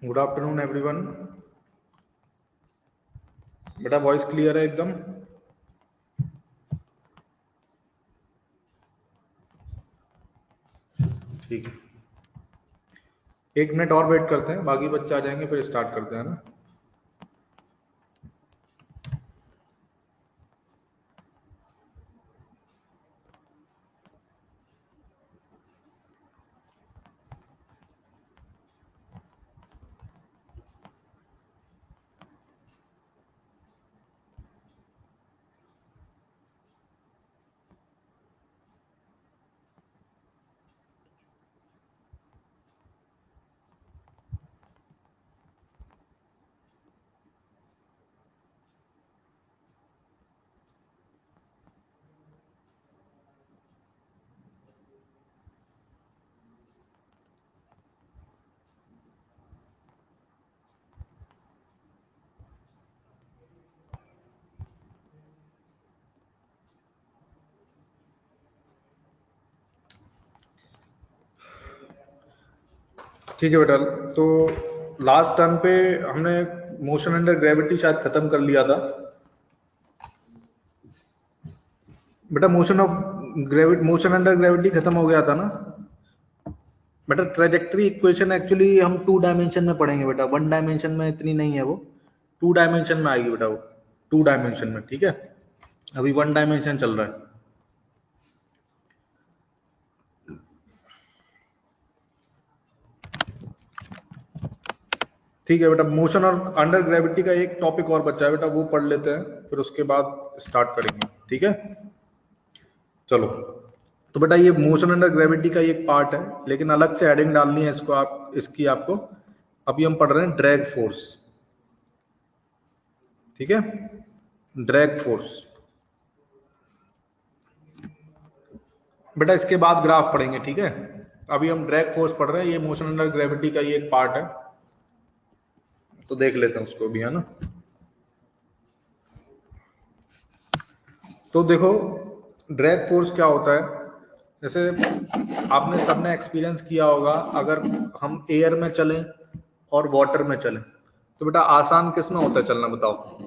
Good afternoon everyone. बेटा voice clear है एकदम? ठीक है, 1 मिनट और वेट करते हैं, बाकी बच्चे आ जाएंगे फिर स्टार्ट करते हैं ना। ठीक है बेटा, तो लास्ट टर्म पे हमने मोशन अंडर ग्रेविटी शायद खत्म कर लिया था बेटा। मोशन अंडर ग्रेविटी खत्म हो गया था ना बेटा। ट्रेजेक्टरी इक्वेशन एक्चुअली हम 2 डायमेंशन में पढ़ेंगे बेटा, 1 डायमेंशन में इतनी नहीं है वो, 2 डायमेंशन में आएगी बेटा वो, 2 डायमेंशन में। ठीक है, अभी 1 डायमेंशन चल रहा है। ठीक है बेटा, मोशन और अंडर ग्रेविटी का एक टॉपिक और बचा है बेटा, वो पढ़ लेते हैं, फिर उसके बाद स्टार्ट करेंगे। ठीक है, चलो। तो बेटा ये मोशन अंडर ग्रेविटी का एक पार्ट है, लेकिन अलग से हेडिंग डालनी है इसको, इसकी आपको। अभी हम पढ़ रहे हैं ड्रैग फोर्स। ठीक है, ड्रैग फोर्स बेटा, इसके बाद ग्राफ पढ़ेंगे। ठीक है, अभी हम ड्रैग फोर्स पढ़ रहे हैं, ये मोशन अंडर ग्रेविटी का ये एक पार्ट है, तो देख लेते हैं उसको भी, है ना। तो देखो ड्रैग फोर्स क्या होता है, जैसे आपने सबने एक्सपीरियंस किया होगा, अगर हम एयर में चलें और वाटर में चलें तो बेटा आसान किस में होता है चलना, बताओ।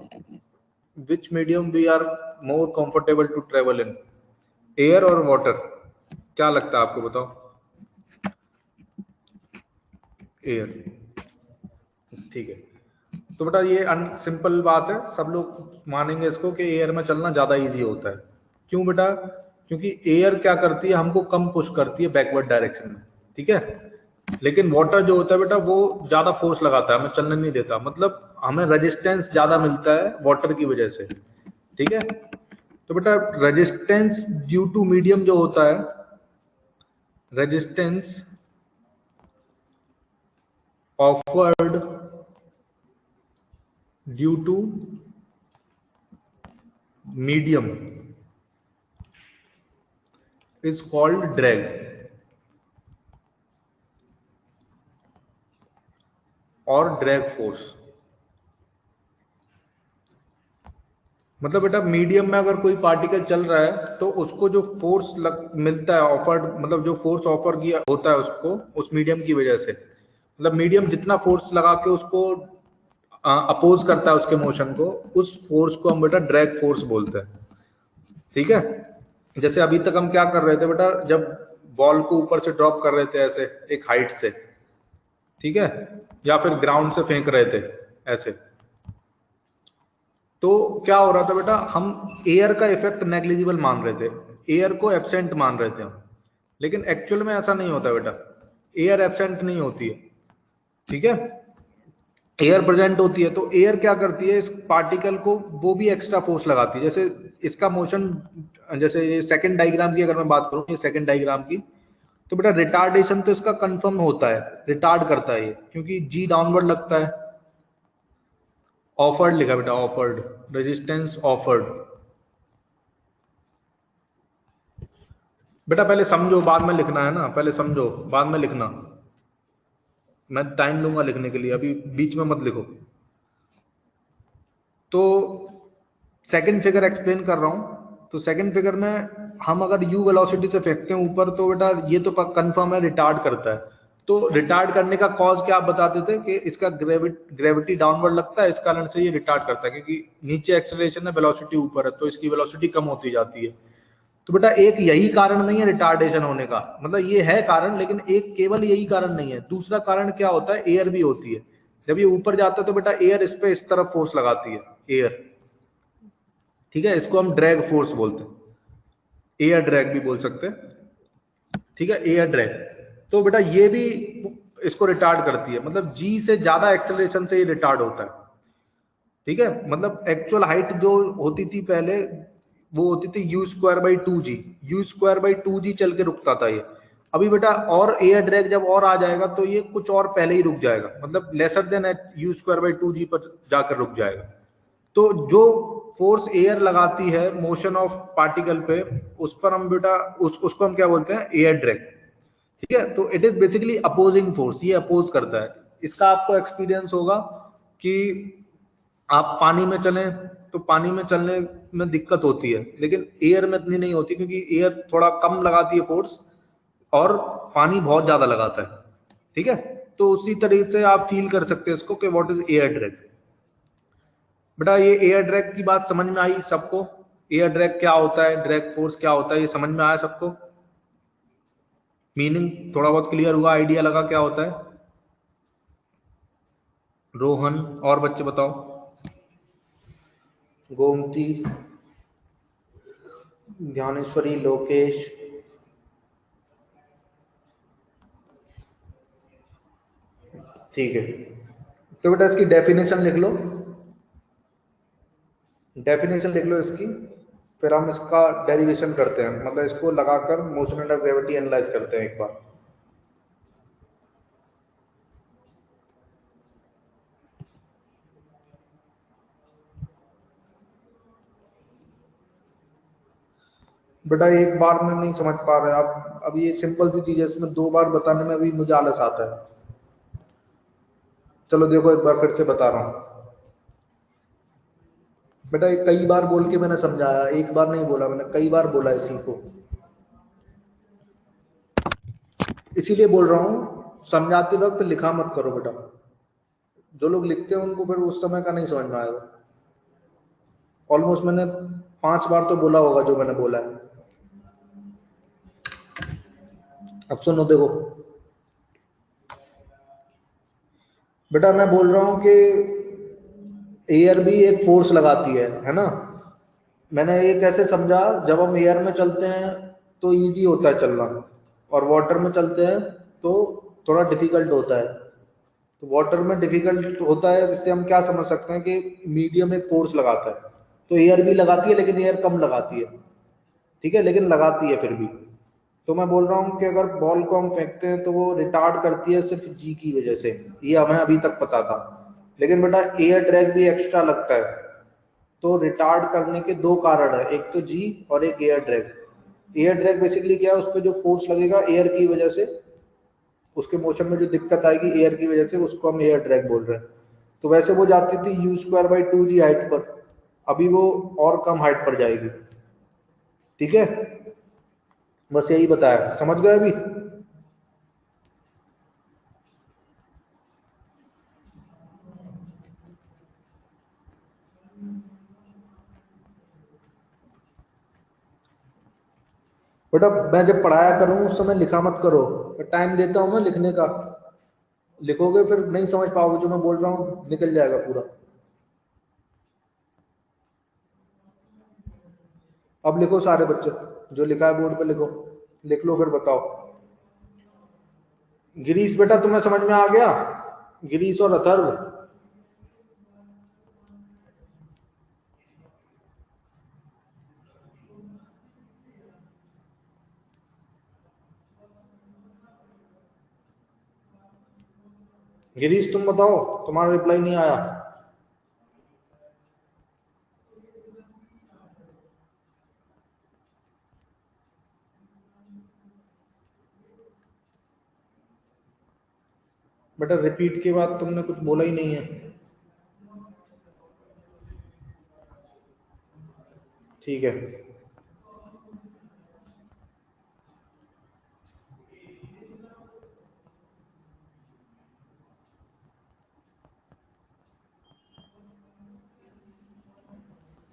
Which medium we are more comfortable to travel in, air और वाटर? क्या लगता है आपको, बताओ। एयर, ठीक है। तो बेटा ये सिंपल बात है, सब लोग मानेंगे इसको कि एयर में चलना ज्यादा इजी होता है। क्यों बेटा? क्योंकि एयर क्या करती है, हमको कम पुश करती है बैकवर्ड डायरेक्शन में। ठीक है, लेकिन वाटर जो होता है बेटा वो ज्यादा फोर्स लगाता है, हमें चलने नहीं देता, मतलब हमें रेजिस्टेंस ज्यादा मिलता है वाटर की वजह से। ठीक है, तो बेटा रेजिस्टेंस ड्यू टू मीडियम जो होता है, resistance offered due to medium is called drag, और ड्रैग फोर्स। मतलब बेटा मीडियम में अगर कोई पार्टिकल चल रहा है तो उसको जो फोर्स मिलता है ऑफर्ड, मतलब जो फोर्स ऑफर किया होता है उसको, उस मीडियम की वजह से, मतलब मीडियम जितना फोर्स लगा के उसको अपोज करता है उसके मोशन को, उस फोर्स को हम बेटा ड्रैग फोर्स बोलते हैं। ठीक है, जैसे अभी तक हम क्या कर रहे थे बेटा, जब बॉल को ऊपर से ड्रॉप कर रहे थे ऐसे एक हाइट से, ठीक है, या फिर ग्राउंड से फेंक रहे थे ऐसे, तो क्या हो रहा था बेटा, हम एयर का इफेक्ट नेग्लिजिबल मान रहे थे, एयर को एब्सेंट मान रहे थे हम, लेकिन एक्चुअल में ऐसा नहीं होता बेटा, एयर एब्सेंट नहीं होती है। ठीक है, एयर प्रेजेंट होती है, तो एयर क्या करती है, इस पार्टिकल को वो भी एक्स्ट्रा फोर्स लगाती है। जैसे इसका मोशन, जैसे ये सेकंड डायग्राम की अगर मैं बात करूं, ये सेकंड डायग्राम की, तो बेटा रिटार्डेशन तो इसका कंफर्म होता है, रिटार्ड करता है ये, क्योंकि जी डाउनवर्ड लगता है। ऑफर्ड लिखा बेटा, ऑफर्ड, रेजिस्टेंस ऑफर्ड। बेटा पहले समझो, बाद में लिखना है ना, पहले समझो बाद में लिखना, मैं टाइम दूंगा लिखने के लिए, अभी बीच में मत लिखो। तो सेकंड फिगर एक्सप्लेन कर रहा हूं, तो सेकंड फिगर में हम अगर यू वेलोसिटी से फेंकते हैं ऊपर, तो बेटा ये तो कंफर्म है रिटार्ड करता है, तो रिटार्ड करने का कॉज क्या आप बताते थे कि इसका ग्रेविटी डाउनवर्ड लगता है, इस कारण से ये रिटार्ड करता है, क्योंकि नीचे एक्सेलरेशन है, वेलोसिटी ऊपर है, तो इसकी वेलोसिटी कम होती जाती है। तो बेटा एक यही कारण नहीं है रिटार्डेशन होने का, मतलब ये है कारण, लेकिन एक केवल यही कारण नहीं है। दूसरा कारण क्या होता है, एयर भी होती है। जब ये ऊपर जाता है तो बेटा एयर इस पे इस तरफ फोर्स लगाती है, एयर, ठीक है, इसको हम ड्रैग फोर्स बोलते हैं, एयर ड्रैग भी बोल सकते हैं, ठीक है, एयर ड्रैग। तो बेटा ये भी इसको रिटार्ड करती है, मतलब जी से ज्यादा एक्सेलरेशन से ये रिटार्ड होता है, ठीक है। मतलब एक्चुअल हाइट जो होती थी पहले, वो होती थी u square by two g, u square by two g चल के रुकता था ये। अभी बेटा और एयर ड्रैग जब और आ जाएगा तो ये कुछ और पहले ही रुक जाएगा, मतलब lesser than u square by two g पर जाकर रुक जाएगा। तो जो फोर्स एयर लगाती है मोशन ऑफ पार्टिकल पे, उस पर हम बेटा उसको हम क्या बोलते हैं, एयर ड्रैग, ठीक है। तो it is basically opposing force, ये अपोज करता है। इसका आपको एक्सपीरियंस होगा कि आप पानी में चलें तो पानी में चलने में दिक्कत होती है, लेकिन एयर में इतनी नहीं होती, क्योंकि एयर थोड़ा कम लगाती है फोर्स और पानी बहुत ज्यादा लगाता है, ठीक है। तो उसी तरीके से आप फील कर सकते हैं इसको कि व्हाट इज एयर ड्रैग। बेटा ये एयर ड्रैग की बात समझ में आई सबको? एयर ड्रैग क्या होता है, ड्रैग फोर्स क्या होता है, ये समझ में आया सबको? मीनिंग थोड़ा बहुत क्लियर हुआ, आइडिया लगा क्या होता है? रोहन और बच्चे बताओ, गोमती, ज्ञानेश्वरी, लोकेश, ठीक है। तो बेटा इसकी डेफिनेशन लिख लो, डेफिनेशन लिख लो इसकी, फिर हम इसका डेरिवेशन करते हैं, मतलब इसको लगाकर मोशन अंडर ग्रेविटी एनालाइज करते हैं एक बार। बेटा एक बार में नहीं समझ पा रहे आप, अब ये सिंपल सी चीज है, इसमें दो बार बताने में भी मुझे आलस आता है। चलो देखो एक बार फिर से बता रहा हूँ। बेटा ये कई बार बोल के मैंने समझाया, एक बार नहीं बोला मैंने, कई बार बोला इसी को, इसीलिए बोल रहा हूँ समझाते वक्त लिखा मत करो बेटा। जो लोग लिखते हैं उनको फिर उस समय का नहीं समझ में आएगा। ऑलमोस्ट मैंने 5 बार तो बोला होगा जो मैंने बोला है। अब सुनो देखो, बेटा मैं बोल रहा हूं कि एयर भी एक फोर्स लगाती है ना। मैंने ये कैसे समझा, जब हम एयर में चलते हैं तो इजी होता है चलना, और वाटर में चलते हैं तो थोड़ा डिफिकल्ट होता है। तो वाटर में डिफिकल्ट होता है, जिससे हम क्या समझ सकते हैं कि मीडियम एक फोर्स लगाता है। तो एयर भी लगाती है, लेकिन एयर कम लगाती है, ठीक है, लेकिन लगाती है फिर भी। तो मैं बोल रहा हूँ कि अगर बॉल को हम फेंकते हैं तो वो रिटार्ड करती है सिर्फ जी की वजह से, ये हमें अभी तक पता था। लेकिन बेटा एयर ड्रैग भी एक्स्ट्रा लगता है, तो रिटार्ड करने के दो कारण है, एक तो जी और एक air drag. Air drag basically क्या है, उस पर जो फोर्स लगेगा एयर की वजह से, उसके मोशन में जो दिक्कत आएगी एयर की वजह से, उसको हम एयर ड्रैग बोल रहे हैं। तो वैसे वो जाती थी u square by two g height पर, अभी वो और कम हाइट पर जाएगी, ठीक है। बस यही बताया, समझ गए अभी? बेटा मैं जब पढ़ाया करूँ उस समय लिखा मत करो, टाइम देता हूँ ना लिखने का, लिखोगे फिर नहीं समझ पाओगे, जो मैं बोल रहा हूँ निकल जाएगा पूरा। अब लिखो सारे बच्चे, जो लिखा है बोर्ड पे लिखो, लिख लो फिर बताओ। गिरीश बेटा तुम्हें समझ में आ गया, गिरीश और अथर्व? गिरीश तुम बताओ, तुम्हारा रिप्लाई नहीं आया। बेटा रिपीट के बाद तुमने कुछ बोला ही नहीं है, ठीक है।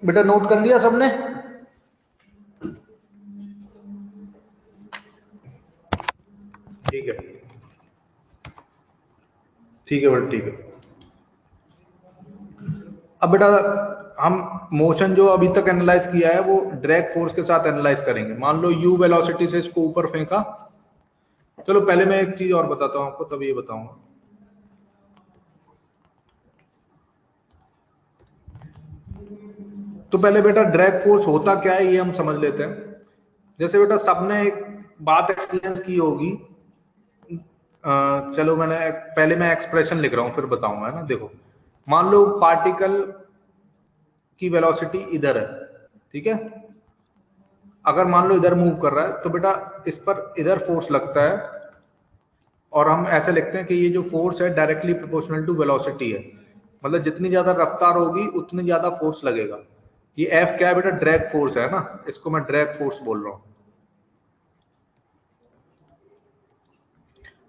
बेटा नोट कर लिया सबने? ठीक है, ठीक है बेटा, ठीक है। अब बेटा हम मोशन जो अभी तक एनालाइज किया है वो ड्रैग फोर्स के साथ एनालाइज करेंगे। मान लो u वेलोसिटी से इसको ऊपर फेंका। चलो पहले मैं एक चीज और बताता हूं आपको, तब ये बताऊंगा। तो पहले बेटा ड्रैग फोर्स होता क्या है ये हम समझ लेते हैं। जैसे बेटा सबने एक बात एक्सपीरियंस की होगी। चलो पहले मैं एक्सप्रेशन लिख रहा हूं फिर बताऊंगा, है ना। देखो, मान लो पार्टिकल की वेलोसिटी इधर है, ठीक है। अगर मान लो इधर मूव कर रहा है तो बेटा इस पर इधर फोर्स लगता है, और हम ऐसे लिखते हैं कि ये जो फोर्स है डायरेक्टली प्रोपोर्शनल टू वेलोसिटी है। मतलब जितनी ज्यादा रफ्तार होगी उतनी ज्यादा फोर्स लगेगा। ये एफ क्या है बेटा? ड्रैग फोर्स है ना, इसको मैं ड्रैग फोर्स बोल रहा हूं।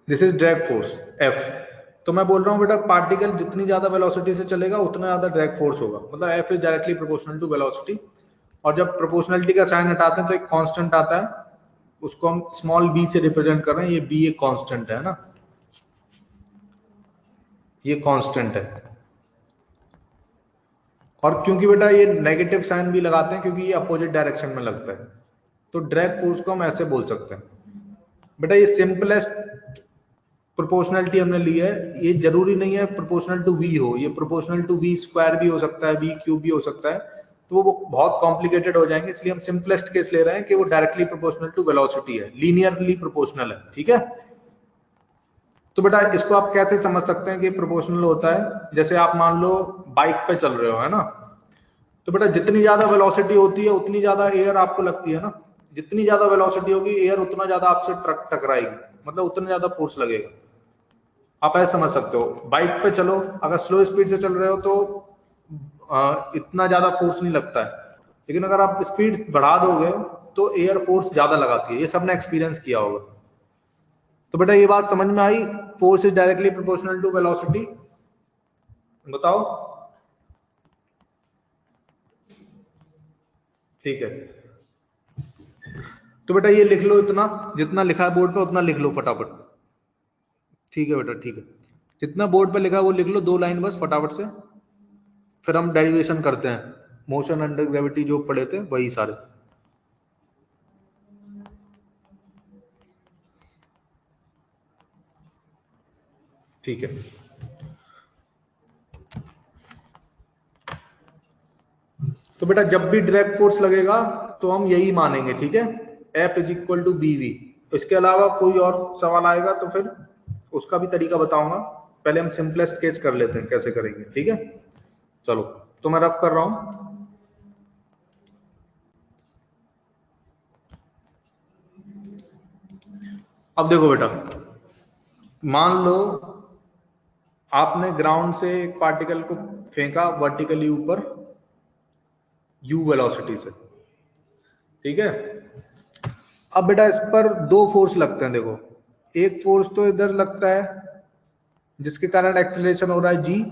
This is drag force F. तो मैं बोल रहा हूं बेटा पार्टिकल जितनी ज्यादा वेलोसिटी से चलेगा उतना ज्यादा ड्रैग फोर्स होगा। मतलब F is directly proportional to velocity. और जब प्रोपोर्शनलिटी का साइन हटाते हैं तो एक कांस्टेंट आता है, उसको हम स्मॉल बी से रिप्रेजेंट कर रहे हैं। ये बी एक कांस्टेंट है ना, ये कांस्टेंट है। और क्योंकि बेटा ये नेगेटिव साइन भी लगाते हैं क्योंकि ये अपोजिट डायरेक्शन में लगता है, तो ड्रैग फोर्स को हम ऐसे बोल सकते हैं। बेटा ये सिंपलेस्ट प्रोपोर्शनलिटी हमने ली है। ये जरूरी नहीं है प्रोपोर्शनल टू वी हो, ये प्रोपोर्शनल टू वी स्क्वायर भी हो सकता है, वी क्यूब भी हो सकता है। तो वो बहुत कॉम्प्लिकेटेड हो जाएंगे, इसलिए हम सिंपलेस्ट केस ले रहे हैं कि वो डायरेक्टली प्रोपोर्शनल टू वेलोसिटी है, लीनियरली प्रोपोर्शनल है, ठीक है। तो बेटा इसको आप कैसे समझ सकते हैं कि प्रोपोर्शनल होता है? जैसे आप मान लो बाइक पे चल रहे हो, है ना। तो बेटा जितनी ज्यादा वेलोसिटी होती है उतनी ज्यादा एयर आपको लगती है ना। जितनी ज्यादा वेलोसिटी होगी एयर उतना ज्यादा आपसे टकराएगी, मतलब उतना ज्यादा फोर्स लगेगा। आप ऐसे समझ सकते हो, बाइक पे चलो, अगर स्लो स्पीड से चल रहे हो तो इतना ज्यादा फोर्स नहीं लगता है, लेकिन अगर आप स्पीड बढ़ा दोगे तो एयर फोर्स ज्यादा लगाती है। ये सबने एक्सपीरियंस किया होगा। तो बेटा ये बात समझ में आई, force is directly proportional to velocity. बताओ। ठीक है, तो बेटा ये लिख लो, इतना जितना लिखा है बोर्ड पे उतना लिख लो फटाफट। ठीक है बेटा, ठीक है। जितना बोर्ड पे लिखा है वो लिख लो, 2 लाइन बस फटाफट से। फिर हम डेरिवेशन करते हैं, मोशन अंडर ग्रेविटी जो पढ़े थे वही सारे। ठीक है, तो बेटा जब भी ड्रैग फोर्स लगेगा तो हम यही मानेंगे, ठीक है। F is equal to b v. इसके अलावा कोई और सवाल आएगा तो फिर उसका भी तरीका बताऊंगा। पहले हम सिंपलेस्ट केस कर लेते हैं कैसे करेंगे, ठीक है। चलो, तो मैं रफ कर रहा हूं। अब देखो बेटा, मान लो आपने ग्राउंड से एक पार्टिकल को फेंका वर्टिकली ऊपर u वेलोसिटी से, ठीक है। अब बेटा इस पर 2 फोर्स लगते हैं। देखो, एक फोर्स तो इधर लगता है जिसके कारण एक्सेलरेशन हो रहा है g,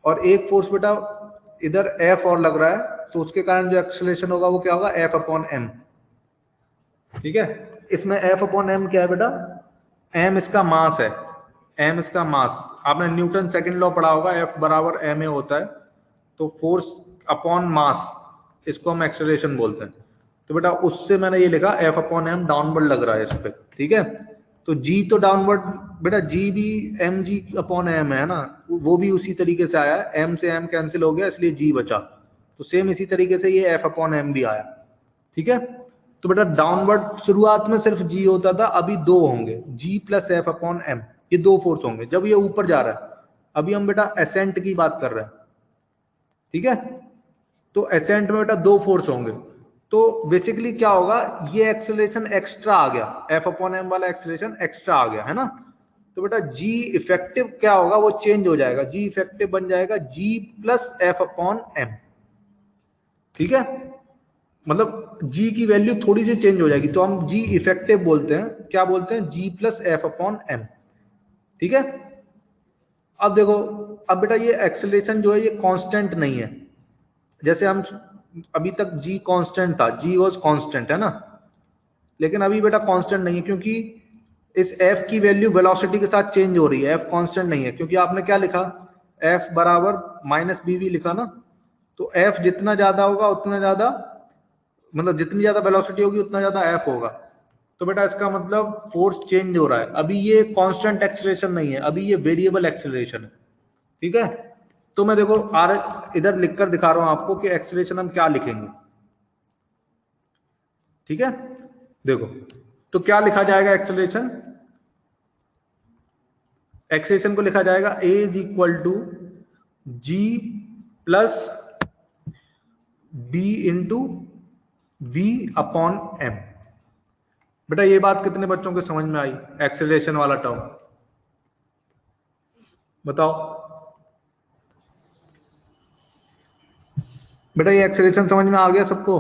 और एक फोर्स बेटा इधर F और लग रहा है, तो उसके कारण जो एक्सेलरेशन होगा वो क्या होगा? F अपॉन m, ठीक है। इसमें F अपॉन m क्या है बेटा? m इसका मास है, m इसका मास। आपने न्यूटन सेकंड लॉ पढ़ा होगा, F बराबर ma होता है। तो फोर्स अपॉन मास, इसको हम एक्सेलरेशन बोलते हैं। तो बेटा उससे मैंने ये लिखा F अपॉन m डाउनवर्ड लग रहा है इस पे, ठीक है। तो g तो डाउनवर्ड, बेटा g भी mg अपॉन m है ना, वो भी उसी तरीके से आया है। m से m कैंसिल हो गया इसलिए g बचा, तो सेम इसी तरीके से ये F अपॉन m भी आया, ठीक है। तो बेटा डाउनवर्ड शुरुआत में सिर्फ g होता था, अभी 2 होंगे, g plus F upon m। ये 2 फोर्स होंगे जब ये ऊपर जा रहा है। अभी हम बेटा एसेंट की बात कर रहे हैं, ठीक है। तो एसेंट में बेटा 2 फोर्स होंगे। तो बेसिकली क्या होगा, ये एक्सेलरेशन एक्स्ट्रा आ गया, एफ अपॉन एम वाला एक्सेलरेशन एक्स्ट्रा आ गया, है ना। तो बेटा जी इफेक्टिव क्या होगा, वो चेंज हो जाएगा, जी इफेक्टिव बन जाएगा जी प्लस एफ अपॉन एम, ठीक है। मतलब जी की वैल्यू थोड़ी सी चेंज हो जाएगी, तो हम जी इफेक्टिव बोलते हैं, क्या बोलते हैं? जी प्लस एफ अपॉन एम, ठीक है। अब देखो, अब बेटा ये एक्सेलरेशन जो है ये कांस्टेंट नहीं है, जैसे हम अभी तक g कांस्टेंट था, g वाज कांस्टेंट है ना, लेकिन अभी बेटा कांस्टेंट नहीं है, क्योंकि इस f की वैल्यू वेलोसिटी के साथ चेंज हो रही है, f कांस्टेंट नहीं है, क्योंकि आपने क्या लिखा, f बराबर माइनस bv लिखा ना, तो f जितना ज्यादा होगा उतना ज्यादा, मतलब जितनी ज्यादा वेलोसिटी होगी उतना ज्यादा f होगा। तो बेटा इसका मतलब फोर्स चेंज हो रहा है, अभी ये कांस्टेंट एक्सेलरेशन नहीं है, अभी ये वेरिएबल एक्सेलरेशन है। ठीक है, तो मैं देखो आर इधर लिखकर दिखा रहा हूं आपको कि एक्सेलरेशन हम क्या लिखेंगे। ठीक है, देखो तो क्या लिखा जाएगा एक्सेलरेशन, एक्सेलरेशन को लिखा जाएगा a is equal to g plus b into v upon m. बेटा ये बात कितने बच्चों के समझ में आई, एक्सेलरेशन वाला टर्म, बताओ बेटा, ये एक्सेलरेशन समझ में आ गया सबको?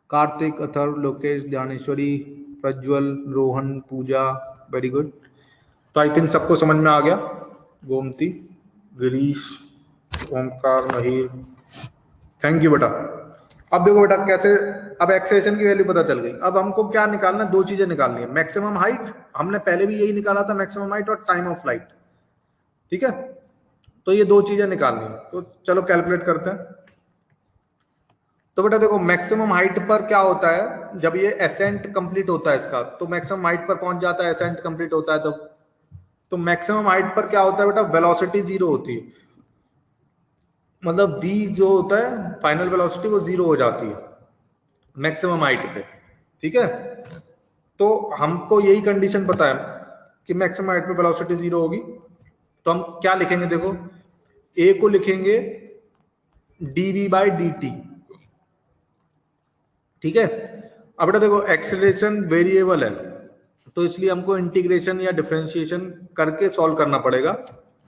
कार्तिक, अथर्व, लोकेश, ज्ञानेश्वरी, प्रज्वल, रोहन, पूजा, वेरी गुड। तो आई थिंक सबको समझ में आ गया। गोमती, गिरीश, ओमकार, नहीर, थैंक यू बेटा। अब देखो बेटा कैसे, अब एक्सेलरेशन की वैल्यू पता चल गई। अब हमको क्या निकालना, दो चीजें निकालनी है, मैक्सिमम हाइट, हमने पहले भी यही निकाला था, मैक्सिमम हाइट और टाइम ऑफ फ्लाइट। ठीक है, तो ये दो चीजें निकालनी है, तो चलो कैलकुलेट करते हैं। तो बेटा देखो मैक्सिमम हाइट पर क्या होता है, जब ये एसेंट कंप्लीट होता है इसका, तो मैक्सिमम हाइट पर पहुंच जाता है, एसेंट कंप्लीट होता है तो मैक्सिमम हाइट पर क्या होता है बेटा, वेलोसिटी जीरो होती है, मतलब v जो होता है फाइनल वेलोसिटी वो जीरो हो जाती है मैक्सिमम हाइट पे। ठीक है, तो हमको यही कंडीशन पता है कि मैक्सिमम हाइट पे वेलोसिटी जीरो होगी, तो हम क्या लिखेंगे, देखो a को लिखेंगे dv बाई dt। ठीक है, अब बेटा देखो एक्सेलरेशन वेरिएबल है, तो इसलिए हमको इंटीग्रेशन या डिफरेंशिएशन करके सॉल्व करना पड़ेगा।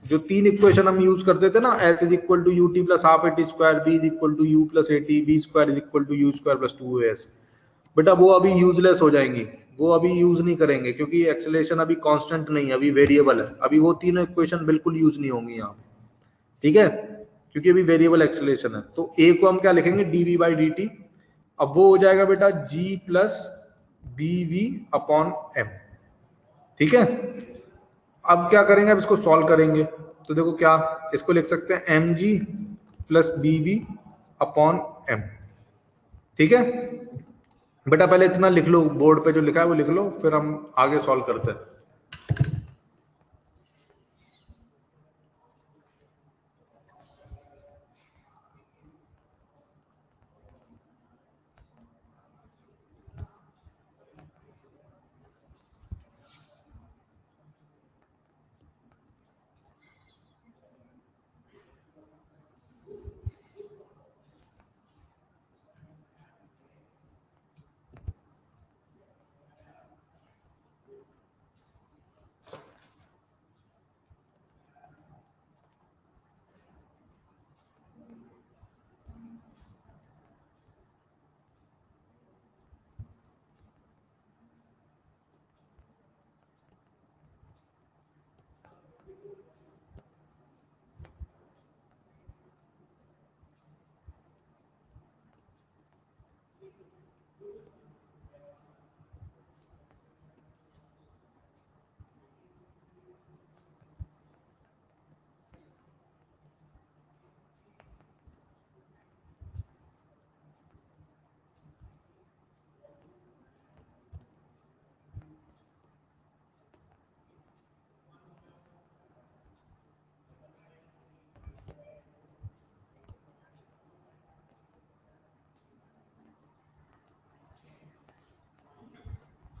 जो तीन इक्वेशन हम यूज करते थे ना, s is equal to u t plus half a t square, b is equal to u plus a t, b square is equal to u square plus two s, बेटा वो अभी useless हो जाएंगी, वो अभी यूज नहीं करेंगे, क्योंकि एक्सेलरेशन अभी कांस्टेंट नहीं है, अभी वेरिएबल है, अभी वो तीनों इक्वेशन बिल्कुल यूज नहीं होंगी यहाँ। ठीक है, क्योंकि अभी वेरिएबल एक्सेलरेशन है, तो a को हम क्या लिखेंगे, dv बाई dt। अब वो हो जाएगा बेटा g plus b v upon m. ठीक है, अब क्या करेंगे, अब इसको सॉल्व करेंगे, तो देखो क्या, इसको लिख सकते हैं m g plus b v upon m. ठीक है, बेटा पहले इतना लिख लो, बोर्ड पे जो लिखा है वो लिख लो, फिर हम आगे सॉल्व करते हैं।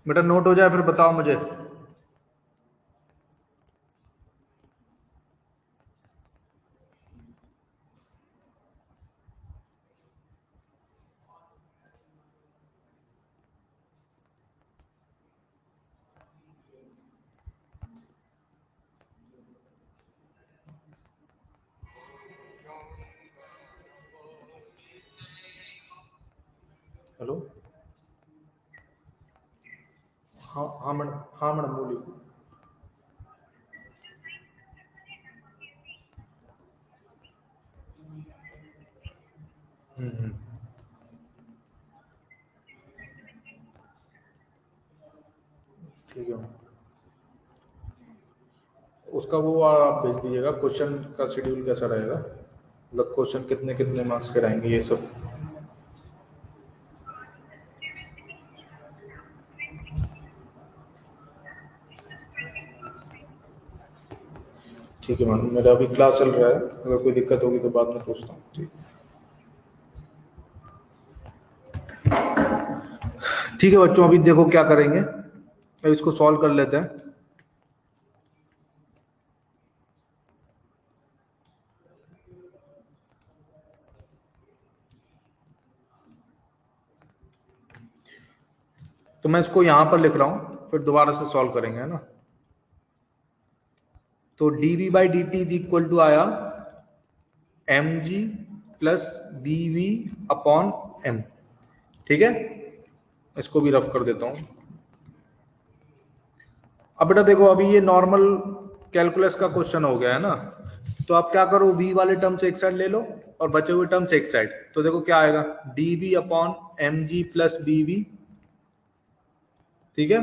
बेटा नोट हो जाए फिर बताओ मुझे। हेलो, हाँ हाँ मैडम, हाँ मैडम बोलिए। हम्म। ठीक है, उसका वो आप भेज दीजिएगा, क्वेश्चन का शेड्यूल कैसा रहेगा, मतलब क्वेश्चन कितने कितने मार्क्स के रहेंगे ये सब। ठीक है मैडम, मेरा अभी क्लास चल रहा है, अगर कोई दिक्कत होगी तो बाद में पूछता हूँ। ठीक है बच्चों, अभी देखो क्या करेंगे, अब इसको सॉल्व कर लेते हैं। तो मैं इसको यहां पर लिख रहा हूं, फिर दोबारा से सॉल्व करेंगे, है ना। तो dv by d t is equal to आया mg plus bv upon m। ठीक है, इसको भी रफ कर देता हूं। अब बेटा देखो, अभी ये नॉर्मल कैलकुलस का क्वेश्चन हो गया है ना, तो आप क्या करो, v वाले टर्म से एक साइड ले लो और बचे हुए टर्म से एक साइड, तो देखो क्या आएगा, dv upon mg plus bv, ठीक है,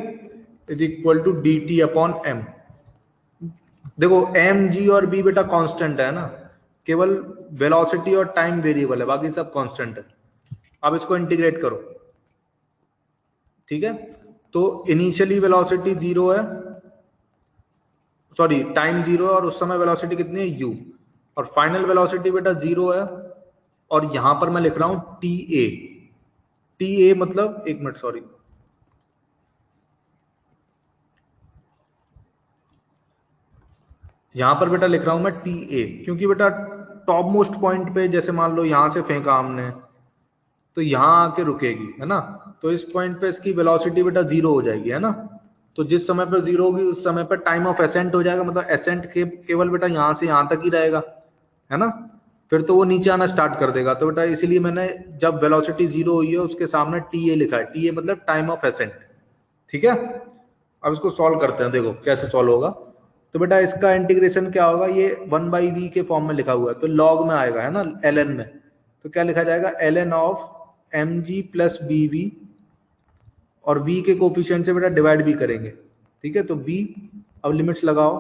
is equal to dt upon m। देखो एम जी और बी बेटा कांस्टेंट है ना, केवल वेलोसिटी और टाइम वेरिएबल है, बाकी सब कांस्टेंट है। अब इसको इंटीग्रेट करो, ठीक है। तो इनिशियली वेलोसिटी जीरो है, सॉरी टाइम जीरो है, और उस समय वेलोसिटी कितनी है u, और फाइनल वेलोसिटी बेटा जीरो है, और यहां पर मैं लिख रहा हूं टी ए। टी ए मतलब, एक मिनट सॉरी, यहां पर बेटा लिख रहा हूं मैं टी ए, क्योंकि बेटा टॉप मोस्ट पॉइंट पे जैसे मान लो यहां से फेंका हमने, तो यहां आके रुकेगी, है ना। तो इस पॉइंट पे इसकी वेलोसिटी बेटा जीरो हो जाएगी, है ना। तो जिस समय पे जीरो होगी उस समय पे टाइम ऑफ एसेंट हो जाएगा, मतलब एसेंट के केवल बेटा यहां से यहां तक ही रहेगा, है ना। फिर तो वो नीचे आना स्टार्ट कर देगा, तो बेटा इसीलिए मैंने जब वेलोसिटी जीरो हुई है उसके सामने टी ए लिखा है, टी ए मतलब टाइम ऑफ एसेंट। ठीक है, अब इसको सॉल्व करते हैं, देखो कैसे सॉल्व होगा। तो बेटा इसका इंटीग्रेशन क्या होगा, ये वन बाई वी के फॉर्म में लिखा हुआ है, तो लॉग में आएगा, है ना, एल एन में। तो क्या लिखा जाएगा, l n of m g plus b v, और v के कोफिशिएंट से बेटा डिवाइड भी करेंगे, ठीक है। तो b, अब लिमिट्स लगाओ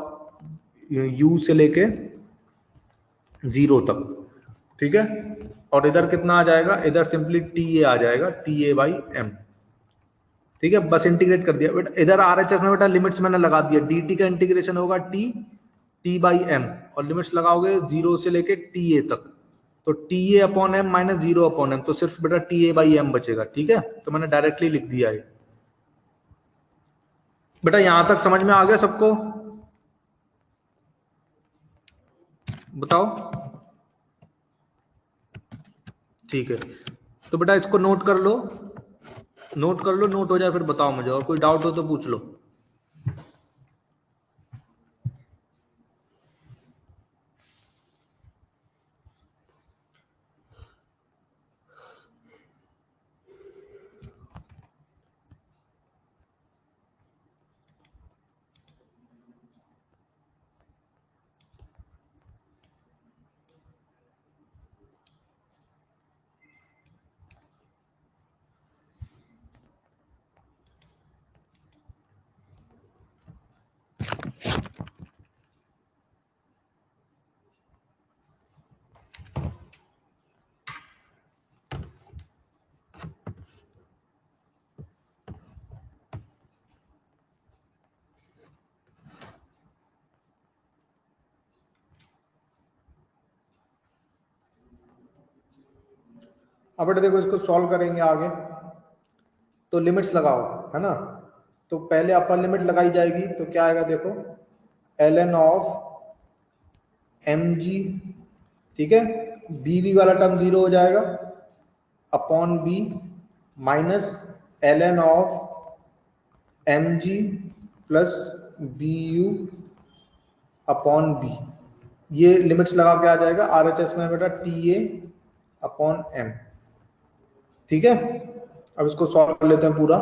u से लेके जीरो तक, ठीक है। और इधर कितना आ जाएगा, इधर सिंपली टी ए आ जाएगा, टी ए बाई एम, ठीक है। बस इंटीग्रेट कर दिया बेटा, इधर आर एच एस में बेटा लिमिट्स मैंने लगा दिया, डी टी का इंटीग्रेशन होगा टी, टी बाई एम, और लिमिट्स लगाओगे जीरो से लेके टी ए तक, तो t a upon m minus zero upon m, तो सिर्फ बेटा टी ए बाई एम बचेगा, ठीक है। तो मैंने डायरेक्टली लिख दिया है। बेटा यहां तक समझ में आ गया सबको, बताओ। ठीक है, तो बेटा इसको नोट कर लो, नोट कर लो, नोट हो जाए फिर बताओ मुझे, और कोई डाउट हो तो पूछ लो। अब बेटा देखो, इसको सॉल्व करेंगे आगे, तो लिमिट्स लगाओ, है ना। तो पहले अपर लिमिट लगाई जाएगी, तो क्या आएगा देखो, l n of m g, ठीक है, बी वी वाला टर्म जीरो हो जाएगा, upon b, minus l n of m g plus b u upon b, ये लिमिट्स लगा के आ जाएगा आर एच एस में बेटा टी ए अपॉन एम, ठीक है। अब इसको सॉल्व कर लेते हैं पूरा।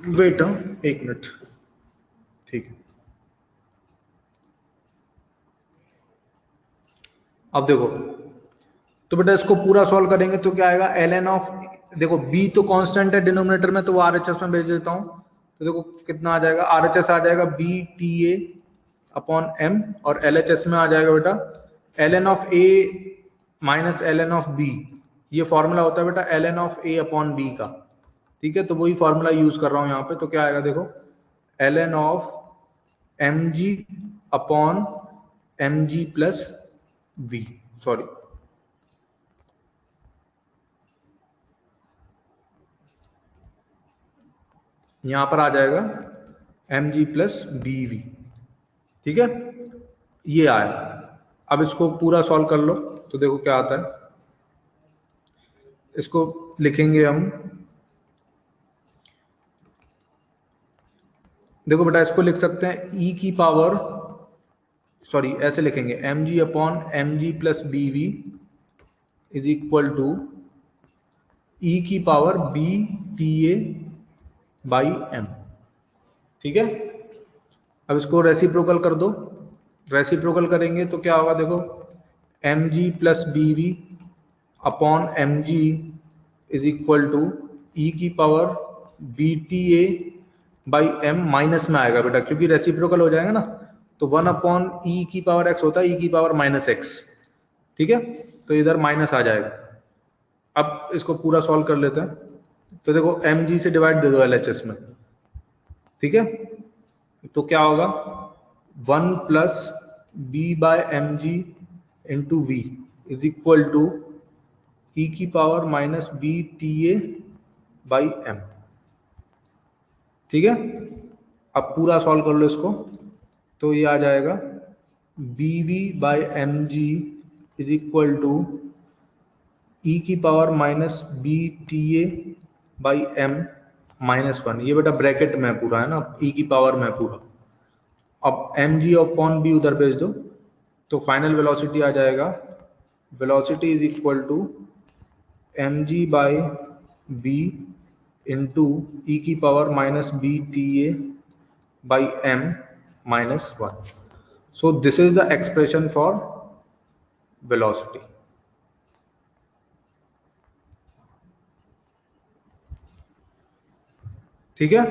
वेट एक मिनट, ठीक है। अब देखो, तो बेटा इसको पूरा सॉल्व करेंगे तो क्या आएगा, ln ऑफ, देखो b तो कांस्टेंट है डिनोमिनेटर में, तो वो RHS में भेज देता हूं, तो देखो कितना आ जाएगा, RHS आ जाएगा BTA अपॉन m, और LHS में आ जाएगा बेटा ln of a minus ln of b। ये फॉर्मूला होता है बेटा ln of a upon b का, ठीक है। तो वही फॉर्मूला यूज कर रहा हूं यहाँ पे, तो क्या आएगा देखो, ln of mg upon mg plus v, sorry यहां पर आ जाएगा mg प्लस bv, ठीक है। ये आया। अब इसको पूरा सॉल्व कर लो तो देखो क्या आता है, इसको लिखेंगे हम, देखो बेटा इसको लिख सकते हैं e की पावर, सॉरी ऐसे लिखेंगे mg upon mg plus bv is equal to e की power b ta by m, ठीक है। अब इसको रेसिप्रोकल कर दो, रेसिप्रोकल करेंगे तो क्या होगा देखो, mg plus bv upon mg is equal to e की power bta by m, minus में आएगा बेटा क्योंकि रेसिप्रोकल हो जाएगा ना, तो 1 अपॉन e की पावर x होता है e की पावर माइनस x, ठीक है। तो इधर माइनस आ जाएगा। अब इसको पूरा सॉल्व कर लेते हैं, तो देखो mg से डिवाइड दे दो LHS में, ठीक है। तो क्या होगा, 1 plus b by m g into v is equal to e की power minus b t a by m, ठीक है। अब पूरा सॉल्व कर लो इसको, तो ये आ जाएगा b v by m g is equal to e की power minus b t a by m minus 1। ये बेटा ब्रैकेट में पूरा है ना, ई की पावर में पूरा। अब एम जी अपॉन बी उधर भेज दो, तो फाइनल वेलोसिटी आ जाएगा, velocity is equal to m g by b into e की power minus b t a by m minus 1। So this is the expression for velocity, ठीक है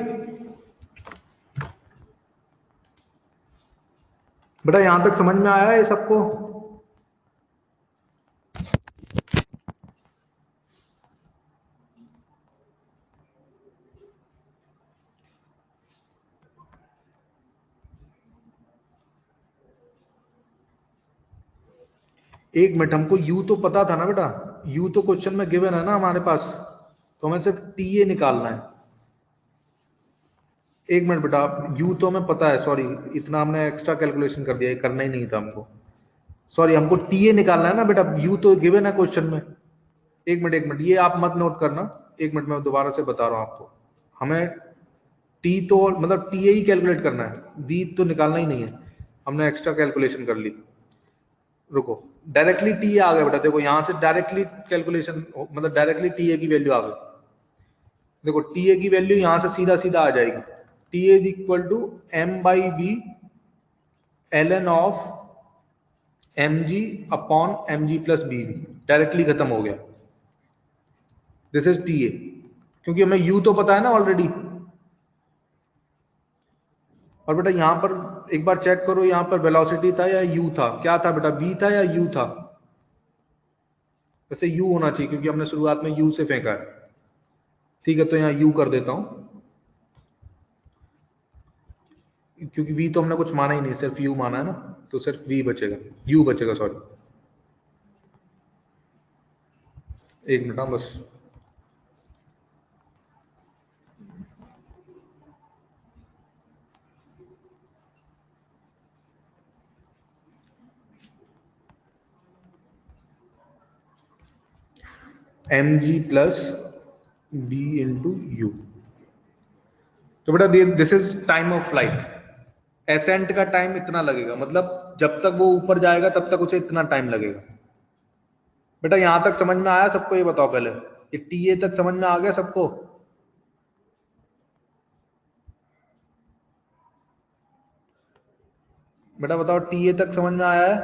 बेटा। यहां तक समझ में आया है सबको? एक मिनट, हमको यू तो पता था ना बेटा, यू तो क्वेश्चन में गिवन है ना हमारे पास, तो हमें सिर्फ टी ए निकालना है। एक मिनट बेटा, यू तो हमें पता है, सॉरी इतना हमने एक्स्ट्रा कैलकुलेशन कर दिया, ये करना ही नहीं था हमको, सॉरी हमको टी ए निकालना है ना बेटा, यू तो गिवन है क्वेश्चन में। एक मिनट ये आप मत नोट करना, एक मिनट मैं दोबारा से बता रहा हूं आपको। हमें टी तो मतलब टी ए ही कैलकुलेट करना है, वी तो निकालना ही नहीं है, हमने एक्स्ट्रा कैलकुलेशन कर ली। रुको, डायरेक्टली टी ए आ गया बेटा, देखो यहां से डायरेक्टली कैलकुलेशन, मतलब डायरेक्टली टी ए की वैल्यू आ गई। देखो टी ए की वैल्यू यहां से सीधा सीधा आ जाएगी, t a is equal to m by b l n of m g upon m g plus b v, directly खत्म हो गया। दिस इज टी ए, क्योंकि हमें यू तो पता है ना ऑलरेडी। और बेटा यहां पर एक बार चेक करो, यहां पर वेलोसिटी था या यू था, क्या था बेटा, बी था या यू था? वैसे यू होना चाहिए क्योंकि हमने शुरुआत में यू से फेंका है, ठीक है। तो यहां यू कर देता हूं, क्योंकि वी तो हमने कुछ माना ही नहीं, सिर्फ यू माना है ना, तो सिर्फ वी बचेगा, यू बचेगा, सॉरी। एक मिनट, हाँ बस। M g plus b into u. तो बेटा this is time of flight, ascent का टाइम इतना लगेगा, मतलब जब तक वो ऊपर जाएगा तब तक उसे इतना टाइम लगेगा। बेटा यहां तक समझ में आया सबको, ये बताओ पहले, ये टी ए तक समझ में आ गया सबको? बेटा बताओ टीए तक समझ में आया है?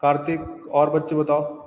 कार्तिक और बच्चे बताओ।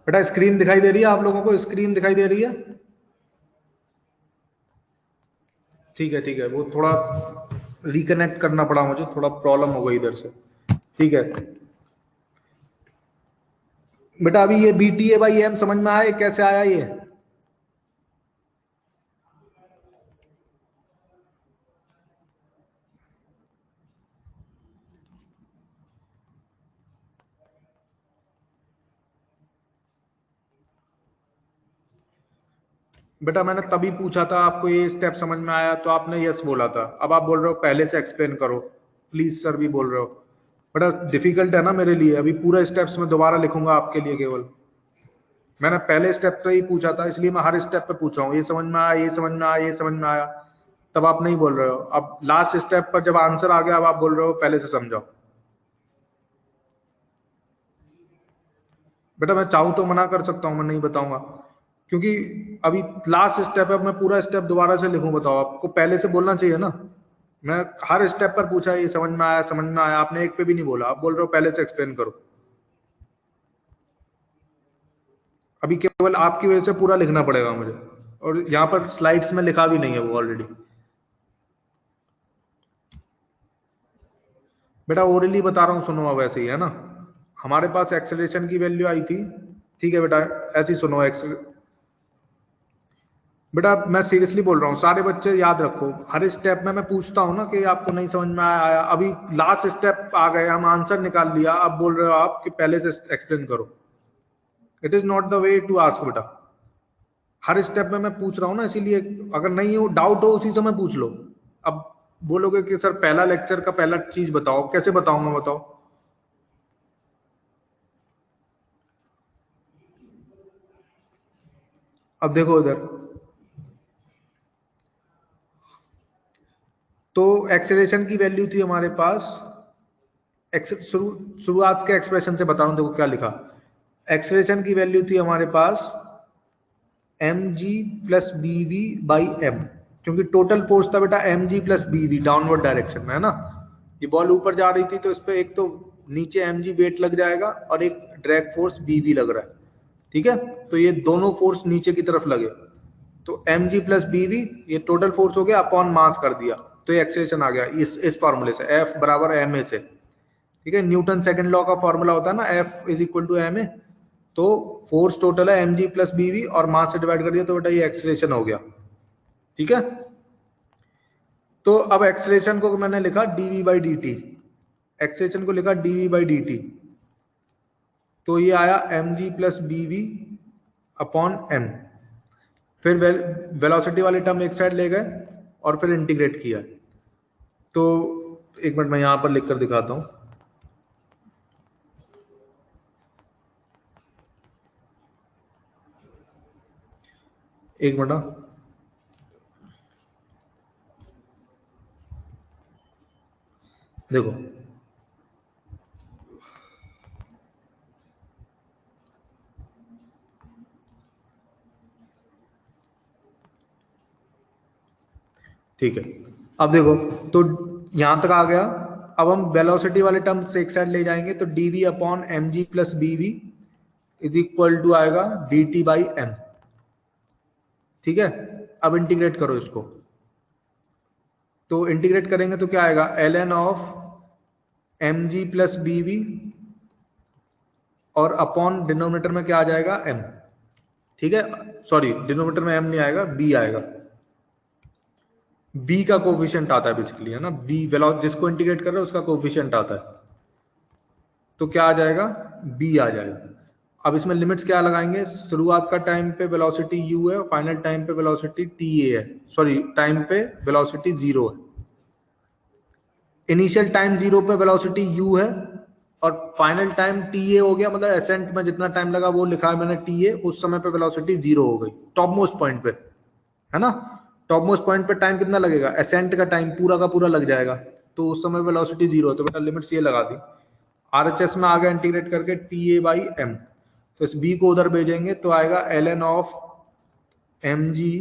बेटा स्क्रीन दिखाई दे रही है आप लोगों को? स्क्रीन दिखाई दे रही है? ठीक है, वो थोड़ा रिकनेक्ट करना पड़ा मुझे, थोड़ा प्रॉब्लम हो गई इधर से। ठीक है बेटा, अभी ये बीटीए बाई एम समझ में आया कैसे आया ये? बेटा मैंने तभी पूछा था आपको ये स्टेप समझ में आया, तो आपने यस बोला था। अब आप बोल रहे हो पहले से एक्सप्लेन करो, प्लीज सर भी बोल रहे हो। बेटा डिफिकल्ट है ना मेरे लिए, अभी पूरा स्टेप्स में दोबारा लिखूंगा आपके लिए केवल। मैंने पहले स्टेप तो ही पूछा था, इसलिए मैं हर स्टेप पे पूछ रहा हूँ, ये समझ में आया, ये समझ में आया, ये समझ में आया। तब आप नहीं बोल रहे हो। अब लास्ट स्टेप पर जब आंसर आ गया, अब आप बोल रहे हो पहले से समझाओ। बेटा मैं चाहूँ तो मना कर सकता हूँ, मैं नहीं बताऊंगा, क्योंकि अभी लास्ट स्टेप है। मैं पूरा स्टेप दोबारा से लिखूं? बताओ, आपको पहले से बोलना चाहिए ना। मैं हर स्टेप पर पूछा ये समझ में आया, समझ में आया, आपने एक पे भी नहीं बोला। आप बोल रहे हो पहले से एक्सप्लेन करो। अभी केवल आपकी वजह से पूरा लिखना पड़ेगा मुझे, और यहाँ पर स्लाइड्स में लिखा भी नहीं है वो ऑलरेडी। बेटा ओरली बता रहा हूँ, सुनो। अब ऐसे ही है ना, हमारे पास एक्सेलरेशन की वैल्यू आई थी। ठीक है बेटा, ऐसे ही सुनो। बेटा मैं सीरियसली बोल रहा हूँ, सारे बच्चे याद रखो, हर स्टेप में मैं पूछता हूँ ना कि आपको नहीं समझ में आया। अभी लास्ट स्टेप आ गए, हम आंसर निकाल लिया, अब बोल रहे हो आप कि पहले से एक्सप्लेन करो। It is not the way to ask बेटा। हर स्टेप में मैं पूछ रहा हूँ ना, इसीलिए अगर नहीं हो, डाउट हो, उसी समय पूछ लो। अब बोलोगे कि सर पहला लेक्चर का पहला चीज बताओ, कैसे बताऊंगा? बताओ। अब देखो इधर, तो एक्सेलरेशन की वैल्यू थी हमारे पास। शुरुआत के एक्सप्रेशन से बता रहा हूं, देखो क्या लिखा। एक्सेलरेशन की वैल्यू थी हमारे पास m g plus b v by m, क्योंकि टोटल फोर्स था बेटा m g plus b v downward direction में, है ना। ये बॉल ऊपर जा रही थी, तो इस पे एक तो नीचे एम जी वेट लग जाएगा, और एक ड्रैग फोर्स बी वी लग रहा है। ठीक है, तो ये दोनों फोर्स नीचे की तरफ लगे, तो m g plus b v ये टोटल फोर्स हो गया अपॉन मास कर दिया, तो ये एक्सेलरेशन आ गया इस फॉर्मूले से, एफ बराबर एम ए से। ठीक है, न्यूटन सेकंड लॉ का फॉर्मूला होता है ना, f is equal to m a. तो फोर्स टोटल है m g plus b v, और मास से डिवाइड कर दिया, तो बेटा ये एक्सेलरेशन हो गया। ठीक है, तो अब एक्सेलरेशन को मैंने लिखा d v by d t, acceleration को लिखा डीवी बाई डी टी। तो ये आया m g plus b v upon m. फिर वेलोसिटी वाली टर्म एक साइड ले गए और फिर इंटीग्रेट किया। तो एक मिनट मैं यहां पर लिख कर दिखाता हूं। एक मिनट हाँ। देखो ठीक है, अब देखो तो यहां तक आ गया। अब हम वेलोसिटी वाले टर्म से एक साइड ले जाएंगे तो d v upon m g plus b v is equal to आएगा डी टी बाई एम। ठीक है, अब इंटीग्रेट करो इसको। तो इंटीग्रेट करेंगे तो क्या आएगा, l n of m g plus b v और अपॉन डिनोमिनेटर में क्या आ जाएगा, एम। ठीक है, सॉरी डिनोमिनेटर में एम नहीं आएगा, बी आएगा। v का कोफिशिएंट आता है बेसिकली, है ना, v जिसको इंटीग्रेट कर रहे हो उसका कोफिशिएंट आता है। तो क्या आ जाएगा, b आ जाएगा। अब इसमें लिमिट्स क्या लगाएंगे, शुरुआत का टाइम पे वेलोसिटी u है, फाइनल टाइम पे वेलोसिटी ta है, सॉरी टाइम पे वेलोसिटी 0 है। इनिशियल टाइम 0 पे वेलोसिटी u है और फाइनल टाइम ta हो गया, मतलब एसेंट में जितना टाइम लगा वो लिखा है मैंने ta, उस समय पे वेलोसिटी 0 हो गई टॉप मोस्ट पॉइंट पे, है ना। टॉप मोस्ट पॉइंट पे टाइम कितना लगेगा, एसेंट का टाइम पूरा का पूरा लग जाएगा, तो उस समय वेलोसिटी 0 है। तो बेटा लिमिट्स ये लगा दी, आरएचएस में आ गया इंटीग्रेट करके टी ए बाई एम। तो इस बी को उधर भेजेंगे तो आएगा l n of m g,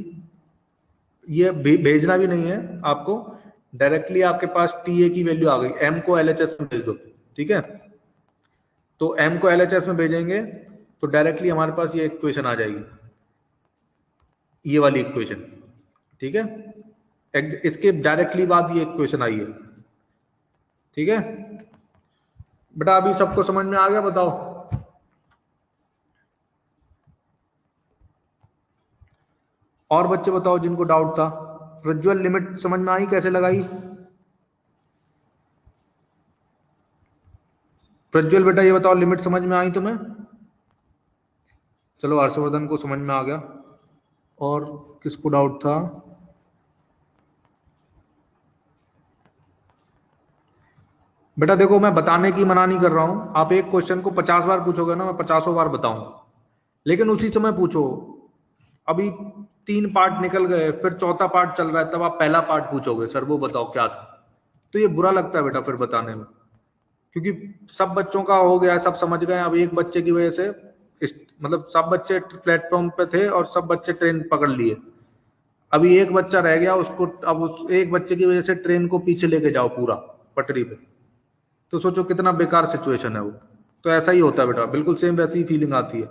ये भेजना भी नहीं है आपको, डायरेक्टली आपके पास टी ए की वैल्यू आ गई, एम को एलएचएस में भेज दो। ठीक है, तो एम को एलएचएस में भेजेंगे तो डायरेक्टली हमारे पास ये इक्वेशन आ जाएगी, ये वाली इक्वेशन। ठीक है, इसके डायरेक्टली बाद ये इक्वेशन आई है। ठीक है बेटा, अभी सबको समझ में आ गया, बताओ। और बच्चे बताओ जिनको डाउट था। प्रज्वल, लिमिट समझ में आई कैसे लगाई। प्रज्वल बेटा ये बताओ, लिमिट समझ में आई तुम्हें। चलो हर्षवर्धन को समझ में आ गया, और किसको डाउट था। बेटा देखो, मैं बताने की मना नहीं कर रहा हूं, आप एक क्वेश्चन को 50 बार पूछोगे ना, मैं 50 बार बताऊं, लेकिन उसी समय पूछो। अभी 3 पार्ट निकल गए, फिर चौथा पार्ट चल रहा है, तब आप पहला पार्ट पूछोगे, सर वो बताओ क्या था। तो ये बुरा लगता है बेटा फिर बताने में, क्योंकि सब बच्चों का हो गया, सब समझ गए। अब एक बच्चे की वजह से मतलब सब बच्चे प्लेटफॉर्म पे थे और सब बच्चे ट्रेन पकड़ लिए, अभी एक बच्चा रह गया, उसको अब उस एक बच्चे की वजह से ट्रेन को पीछे लेके जाओ पूरा पटरी पे, तो सोचो कितना बेकार सिचुएशन है वो। तो ऐसा ही होता है बेटा, बिल्कुल सेम वैसी ही फीलिंग आती है।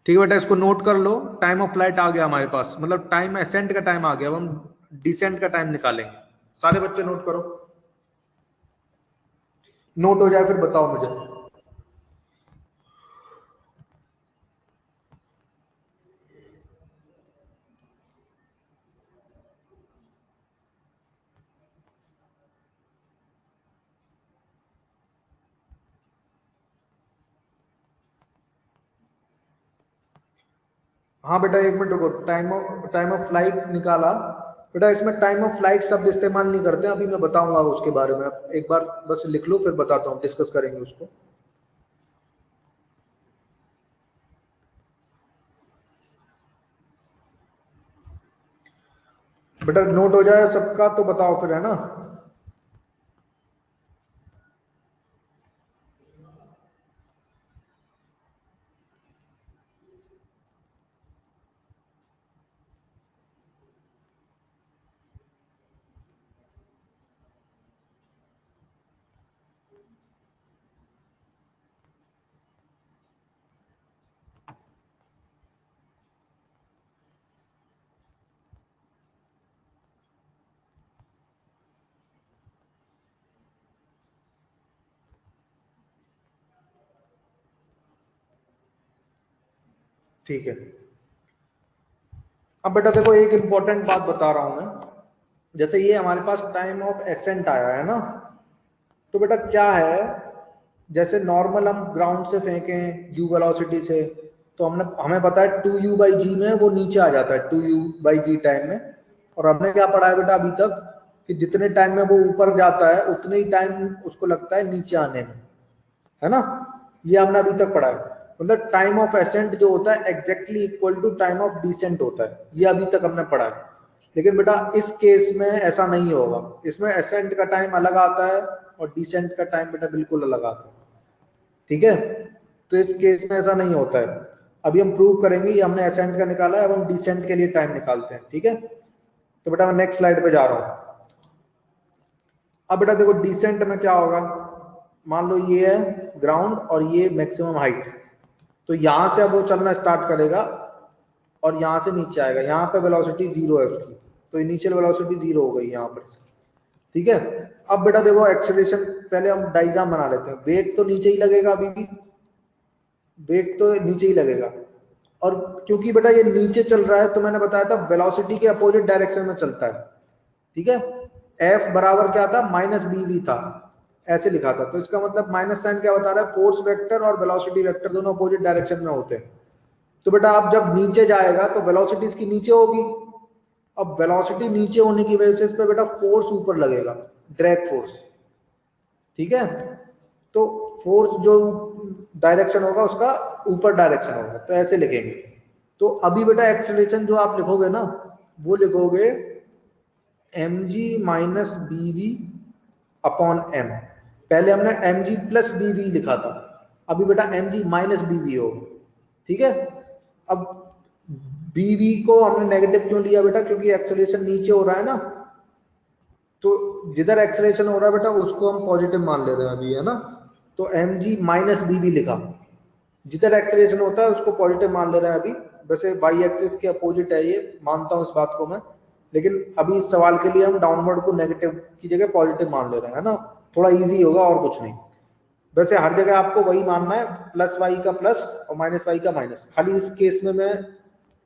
ठीक है बेटा, इसको नोट कर लो। टाइम ऑफ फ्लाइट आ गया हमारे पास, मतलब टाइम एसेंट का टाइम आ गया, अब हम डिसेंट का टाइम निकालेंगे। सारे बच्चे नोट करो, नोट हो जाए फिर बताओ मुझे। हाँ बेटा एक मिनट रुको, टाइम ऑफ फ्लाइट निकाला। बेटा इसमें टाइम ऑफ फ्लाइट शब्द इस्तेमाल नहीं करते, अभी मैं बताऊंगा उसके बारे में, एक बार बस लिख लो फिर बताता हूँ, डिस्कस करेंगे उसको। बेटा नोट हो जाए सबका तो बताओ फिर, है ना। ठीक है, अब बेटा देखो एक इंपॉर्टेंट बात बता रहा हूं मैं। जैसे ये हमारे पास टाइम ऑफ एसेंट आया है ना, तो बेटा क्या है, जैसे नॉर्मल हम ग्राउंड से फेंकें u वेलोसिटी से, तो हमें पता है 2u/g में वो नीचे आ जाता है 2u/g टाइम में। और हमने क्या पढ़ा है बेटा अभी तक कि जितने टाइम में वो ऊपर जाता है उतने ही टाइम उसको लगता है नीचे आने में, है ना। ये हमने अभी तक पढ़ा है। मतलब टाइम ऑफ एसेंट जो होता है exactly equal to time of descent होता है, ये अभी तक हमने पढ़ा है। लेकिन बेटा इस केस में ऐसा नहीं होगा, इसमें एसेंट का टाइम अलग आता है और डिसेंट का टाइम बेटा बिल्कुल अलग आता है, ठीक है। तो इस केस में ऐसा नहीं होता है। अभी हम प्रूव करेंगे, ये हमने एसेंट का निकाला है, अब हम डिसेंट के लिए टाइम निकालते हैं, ठीक है। तो बेटा मैं नेक्स्ट स्लाइड पे जा रहा हूं। अब बेटा देखो डिसेंट में क्या होगा, मान लो ये है ग्राउंड और ये मैक्सिमम हाइट, तो यहां से अब वो चलना स्टार्ट करेगा और यहां से नीचे आएगा, यहाँ पे वेलोसिटी 0 है उसकी, तो इनिशियल वेलोसिटी 0 हो गई यहाँ पर इसकी, ठीक है। अब बेटा देखो एक्सेलरेशन, पहले हम डायग्राम बना लेते हैं। वेट तो नीचे ही लगेगा, अभी भी वेट तो नीचे ही लगेगा। और क्योंकि बेटा ये नीचे चल रहा है तो मैंने बताया था वेलोसिटी के अपोजिट डायरेक्शन में चलता है, ठीक है। F बराबर क्या था, -bv था, ऐसे लिखा था। तो इसका मतलब माइनस साइन क्या बता रहा है, फोर्स वेक्टर और वेलोसिटी वेक्टर दोनों अपोजिट डायरेक्शन में होते हैं। तो बेटा अब जब नीचे जाएगा तो वेलोसिटी इसकी नीचे होगी। अब वेलोसिटी नीचे होने की वजह से इस पे बेटा फोर्स ऊपर लगेगा, ड्रैग फोर्स, ठीक है। तो फोर्स जो डायरेक्शन होगा उसका ऊपर डायरेक्शन होगा, तो ऐसे लिखेंगे। तो अभी बेटा एक्सेलरेशन जो आप लिखोगे ना, वो लिखोगे mg minus bv upon m। पहले हमने mg प्लस bv लिखा था, अभी बेटा mg माइनस bv होगा, ठीक है। अब bv को हमने नेगेटिव क्यों लिया बेटा, क्योंकि एक्सेलरेशन नीचे हो रहा है ना, तो जिधर एक्सेलरेशन हो रहा है बेटा उसको हम पॉजिटिव मान ले रहे हैं अभी, है ना। तो mg माइनस bv लिखा, जिधर एक्सेलरेशन होता है उसको पॉजिटिव मान ले रहे हैं अभी। वैसे वाई एक्सिस के अपोजिट है ये, मानता हूं इस बात को मैं, लेकिन अभी इस सवाल के लिए हम डाउनवर्ड को नेगेटिव की जगह पॉजिटिव मान ले रहे हैं, है ना, थोड़ा इजी होगा और कुछ नहीं। वैसे हर जगह आपको वही मानना है, प्लस वाई का प्लस और माइनस वाई का माइनस। खाली इस केस में मैं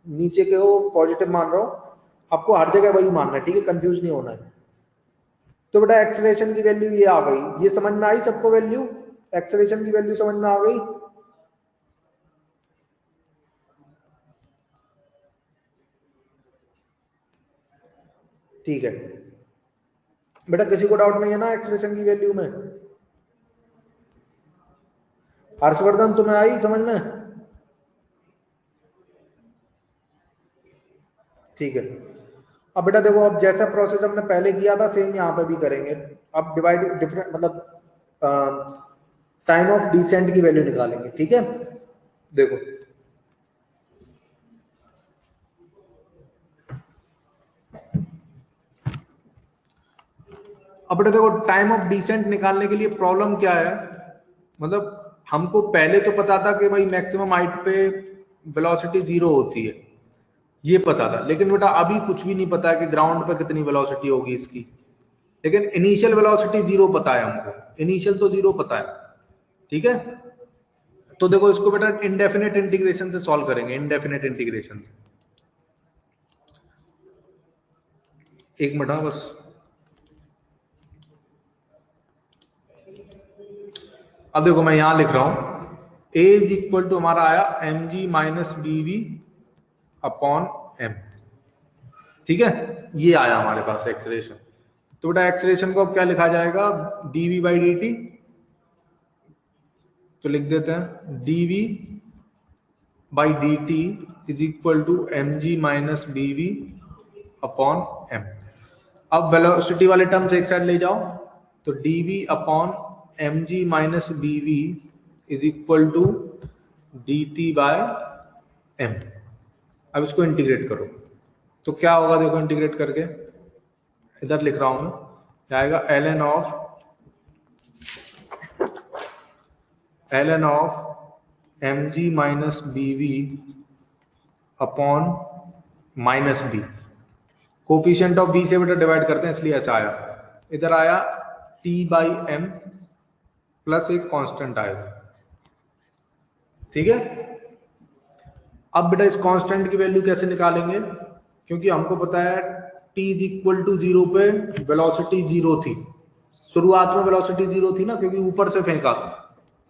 नीचे के वो पॉजिटिव मान रहा हूँ, आपको हर जगह वही मानना है, ठीक है, कंफ्यूज नहीं होना है। तो बेटा एक्सेलरेशन की वैल्यू ये आ गई, ये समझ में आई सबको वैल्यू, एक्सेलरेशन की वैल्यू समझ में आ गई। ठीक है बेटा, किसी को डाउट नहीं है ना एक्सप्रेशन की वैल्यू में? हर्षवर्धन तुम्हें आई समझ में? ठीक है। अब बेटा देखो, अब जैसा प्रोसेस हमने पहले किया था सेम यहाँ पे भी करेंगे। अब डिवाइड डिफरेंट मतलब टाइम ऑफ डिसेंट की वैल्यू निकालेंगे, ठीक है। देखो अब बेटा देखो, टाइम ऑफ डिसेंट निकालने के लिए प्रॉब्लम क्या है, मतलब हमको पहले तो पता था कि भाई मैक्सिमम हाइट पे वेलोसिटी 0 होती है, ये पता था। लेकिन बेटा अभी कुछ भी नहीं पता है कि ग्राउंड पे कितनी वेलोसिटी होगी इसकी। लेकिन इनिशियल वेलोसिटी 0 पता है हमको, इनिशियल तो 0 पता है, ठीक है। तो देखो इसको बेटा इंडेफिनेट इंटीग्रेशन से सॉल्व करेंगे, इंडेफिनेट इंटीग्रेशन से। एक मिनट बस। अब देखो मैं यहां लिख रहा हूं a इज इक्वल टू हमारा आया mg minus bv upon m, ठीक है। ये आया हमारे पास एक्सेलरेशन। तो बेटा एक्सेलरेशन को अब क्या लिखा जाएगा, dv बाई dt, तो लिख देते हैं dv by dt is equal to mg minus bv upon m। अब वेलोसिटी वाले टर्म्स एक साइड ले जाओ, तो dv upon mg minus bv is equal to dt by m। अब इसको इंटीग्रेट करो तो क्या होगा, देखो इंटीग्रेट करके इधर लिख रहा हूं मैं, क्या आएगा ln of mg minus bv upon minus b। Coefficient of b से बेटा डिवाइड करते हैं इसलिए ऐसा आया। इधर आया t बाई m प्लस एक कांस्टेंट आएगा, ठीक है। अब बेटा इस कांस्टेंट की वैल्यू कैसे निकालेंगे, क्योंकि हमको पता है t इज इक्वल टू 0 पे वेलोसिटी 0 थी, शुरुआत में वेलोसिटी 0 थी ना, क्योंकि ऊपर से फेंका,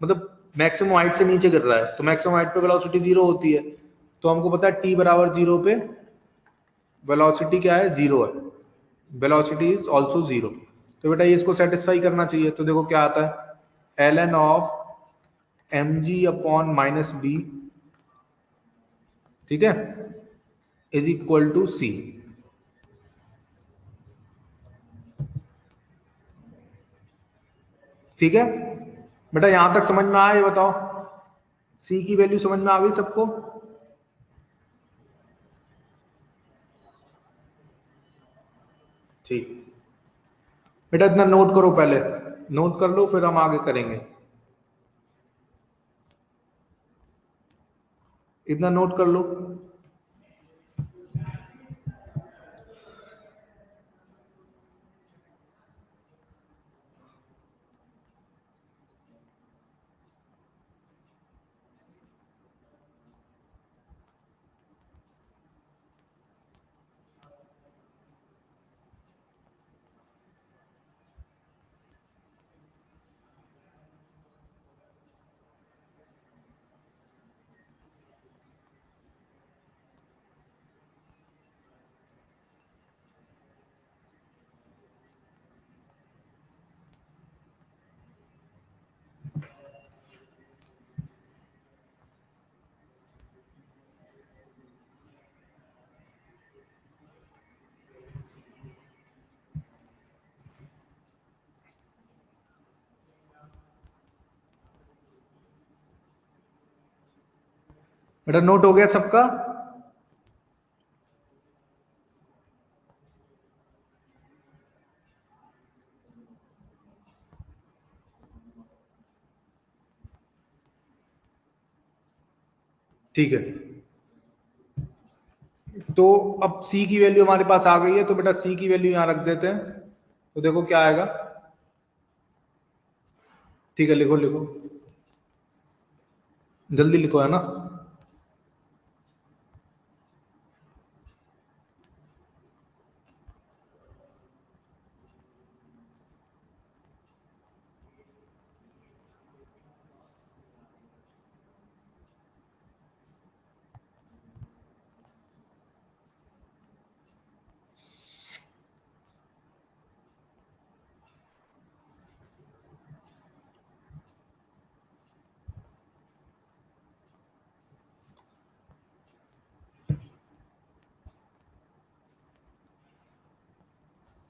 मतलब मैक्सिमम हाइट से नीचे गिर रहा है, तो मैक्सिमम हाइट पे वेलोसिटी 0 होती है। तो हमको पता है t बराबर 0 पे वेलोसिटी क्या है, 0 है, वेलोसिटी इज ऑल्सो 0। तो बेटा ये इसको सेटिस्फाई करना चाहिए। तो देखो क्या आता है, ln of mg upon minus b, ठीक है, इज इक्वल टू सी। ठीक है बेटा, यहां तक समझ में आया, ये बताओ, सी की वैल्यू समझ में आ गई सबको? ठीक बेटा, इतना नोट करो, पहले नोट कर लो, फिर हम आगे करेंगे। इतना नोट कर लो। बेटा नोट हो गया सबका? ठीक है, तो अब c की वैल्यू हमारे पास आ गई है, तो बेटा c की वैल्यू यहां रख देते हैं। तो देखो क्या आएगा, ठीक है, लिखो लिखो, जल्दी लिखो, है ना।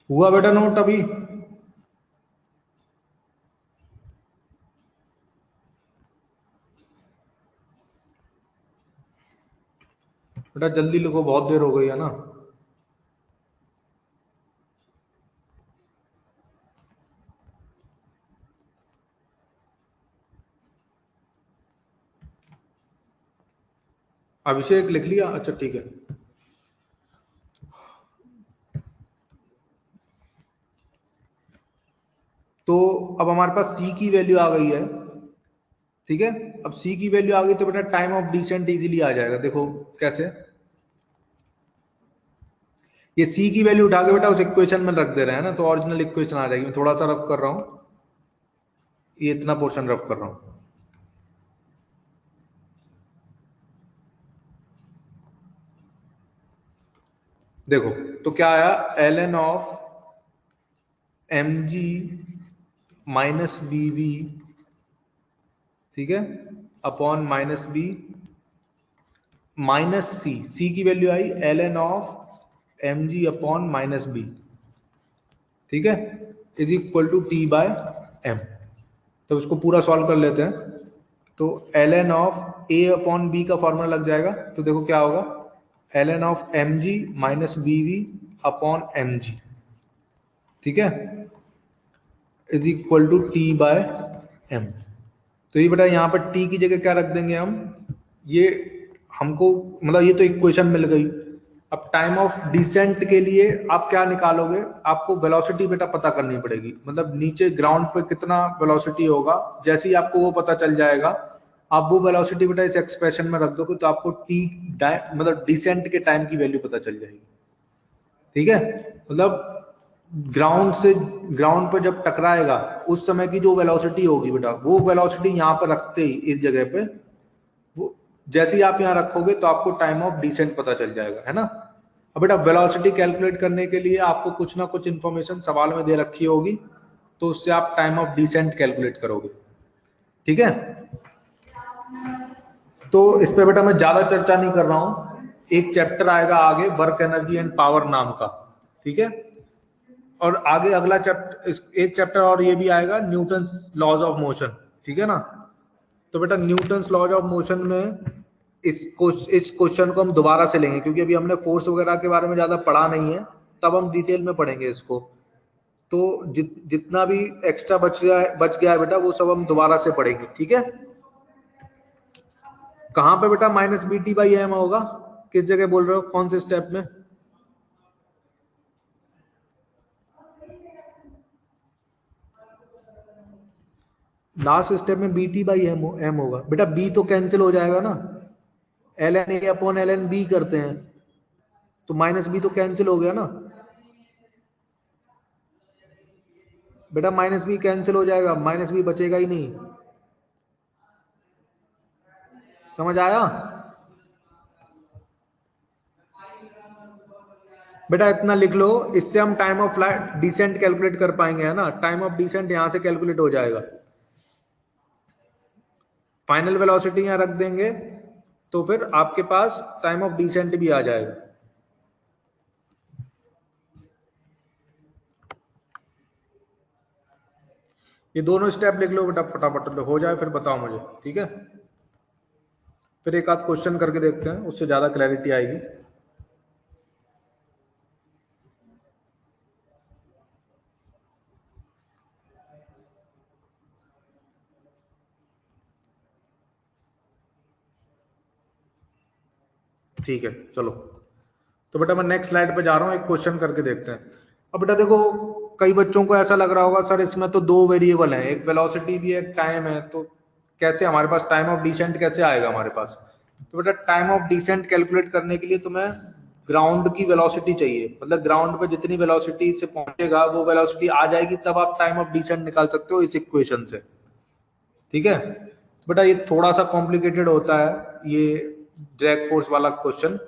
हुआ बेटा नोट अभी? बेटा जल्दी लिखो, बहुत देर हो गई है ना। अभिषेक लिख लिया, अच्छा ठीक है। तो अब हमारे पास c की वैल्यू आ गई है, ठीक है। अब c की वैल्यू आ गई तो बेटा टाइम ऑफ डिसेंट इजीली आ जाएगा। देखो कैसे, ये c की वैल्यू उठा के बेटा उस इक्वेशन में रख दे रहे हैं ना, तो ओरिजिनल इक्वेशन आ जाएगी। मैं थोड़ा सा रफ कर रहा हूं, ये इतना पोर्शन रफ कर रहा हूं। देखो तो क्या आया, ln of mg minus b v, ठीक है, upon minus b minus c, c की वैल्यू आई ln of mg upon minus b, ठीक है, is equal to t by m. तो इसको पूरा सॉल्व कर लेते हैं। तो ln of a upon b का फॉर्मूला लग जाएगा। तो देखो क्या होगा, ln of mg minus b v upon mg, ठीक है, is equal to t by m. तो ये बेटा यहाँ पर t की जगह क्या रख देंगे हम, ये हमको मतलब ये तो इक्वेशन मिल गई। अब टाइम ऑफ डिसेंट के लिए आप क्या निकालोगे, आपको वेलोसिटी बेटा पता करनी पड़ेगी, मतलब नीचे ग्राउंड पे कितना वेलोसिटी होगा। जैसे ही आपको वो पता चल जाएगा, आप वो वेलोसिटी बेटा इस एक्सप्रेशन में रख दोगे, तो आपको टी मतलब डिसेंट के टाइम की वैल्यू पता चल जाएगी। ठीक है, मतलब ग्राउंड पे जब टकराएगा उस समय की जो वेलोसिटी होगी बेटा, वो वेलोसिटी यहाँ पर रखते ही इस जगह पे, वो जैसे ही आप यहाँ रखोगे तो आपको टाइम ऑफ डिसेंट पता चल जाएगा, है ना। अब बेटा वेलोसिटी कैलकुलेट करने के लिए आपको कुछ ना कुछ इंफॉर्मेशन सवाल में दे रखी होगी, तो उससे आप टाइम ऑफ डिसेंट कैलकुलेट करोगे, ठीक है। तो इस पे बेटा मैं ज्यादा चर्चा नहीं कर रहा हूं, एक चैप्टर आएगा आगे वर्क एनर्जी एंड पावर नाम का, ठीक है। और आगे अगला चैप्टर, एक चैप्टर और ये भी आएगा न्यूटन्स लॉज ऑफ मोशन, ठीक है ना। तो बेटा न्यूटन्स लॉज ऑफ मोशन में इस क्वेश्चन को हम दोबारा से लेंगे, क्योंकि अभी हमने फोर्स वगैरह के बारे में ज्यादा पढ़ा नहीं है, तब हम डिटेल में पढ़ेंगे इसको। तो जितना भी एक्स्ट्रा बच गया है बेटा, वो सब हम दोबारा से पढ़ेंगे, ठीक है। कहां पे बेटा minus b t by m होगा, किस जगह बोल रहे हो, कौन से स्टेप में? लास्ट स्टेप में बी टी बाई एम होगा बेटा, बी तो कैंसिल हो जाएगा ना, l n a upon l n b करते हैं, तो माइनस बी तो कैंसिल हो गया ना बेटा, माइनस बी कैंसिल हो जाएगा, माइनस बी बचेगा ही नहीं, समझ आया बेटा। इतना लिख लो, इससे हम time of flight descent calculate कर पाएंगे, है ना। टाइम ऑफ डिसेंट यहां से कैलकुलेट हो जाएगा, फाइनल वेलोसिटी यहां रख देंगे, तो फिर आपके पास टाइम ऑफ डिसेंट भी आ जाएगा। ये दोनों स्टेप लिख लो बेटा, फटाफट हो जाए फिर बताओ मुझे, ठीक है। फिर एक आध क्वेश्चन करके देखते हैं, उससे ज्यादा क्लैरिटी आएगी। ठीक है चलो, तो बेटा मैं नेक्स्ट स्लाइड पे जा रहा हूँ, एक क्वेश्चन करके देखते हैं। अब बेटा देखो, कई बच्चों को ऐसा लग रहा होगा सर इसमें तो दो वेरिएबल हैं, एक वेलोसिटी भी है एक टाइम है, तो कैसे हमारे पास टाइम ऑफ डिसेंट कैसे आएगा हमारे पास। तो बेटा टाइम ऑफ डिसेंट कैलकुलेट करने के लिए तुम्हें ग्राउंड की वेलोसिटी चाहिए, मतलब ग्राउंड पे जितनी वेलोसिटी से पहुंचेगा वो वेलोसिटी आ जाएगी, तब आप टाइम ऑफ डिसेंट निकाल सकते हो इस इक्वेशन से, ठीक है। बेटा ये थोड़ा सा कॉम्प्लिकेटेड होता है ये ड्रैग फोर्स वाला क्वेश्चन,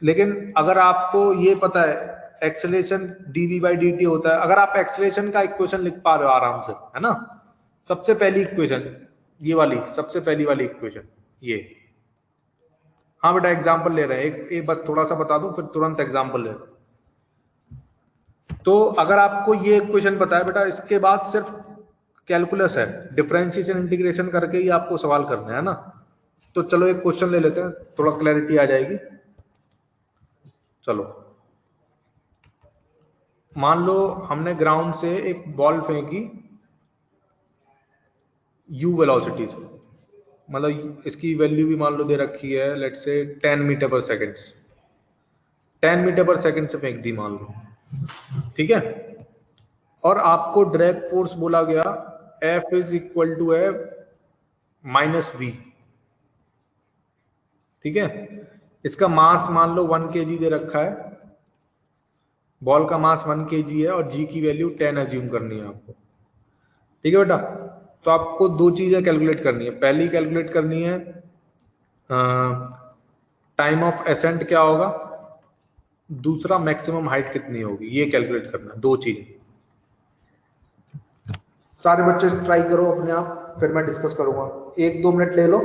लेकिन अगर आपको ये पता है acceleration d v by d t होता है, अगर आप एक्सेलेरेशन का इक्वेशन लिख पा रहे हो आराम से, है ना, सबसे पहली इक्वेशन ये वाली, सबसे पहली वाली इक्वेशन ये। हाँ बेटा एग्जांपल ले रहे हैं, एक बस थोड़ा सा बता दूं फिर तुरंत एग्जांपल ले रहे हैं। तो अगर आपको ये इक्वेशन पता है बेटा, इसके बाद सिर्फ कैलकुलस है, डिफरेंशिएशन इंटीग्रेशन करके ही आपको सवाल करना है ना। तो चलो एक क्वेश्चन ले लेते हैं, थोड़ा क्लैरिटी आ जाएगी। चलो मान लो हमने ग्राउंड से एक बॉल फेंकी u वेलोसिटी से, मतलब इसकी वैल्यू भी मान लो दे रखी है, लेट्स से 10 मीटर पर सेकंड, 10 मीटर पर सेकंड से फेंक दी मान लो, ठीक है। और आपको ड्रैग फोर्स बोला गया F इज इक्वल टू है माइनस वी, ठीक है। इसका मास मान लो 1 kg दे रखा है, बॉल का मास 1 kg है और जी की वैल्यू 10 एज्यूम करनी है आपको, ठीक है बेटा। तो आपको दो चीजें कैलकुलेट करनी है, पहली कैलकुलेट करनी है टाइम ऑफ एसेंट क्या होगा, दूसरा मैक्सिमम हाइट कितनी होगी, ये कैलकुलेट करना है, दो चीज। सारे बच्चे ट्राई करो अपने आप, फिर मैं डिस्कस करूंगा, 1-2 मिनट ले लो।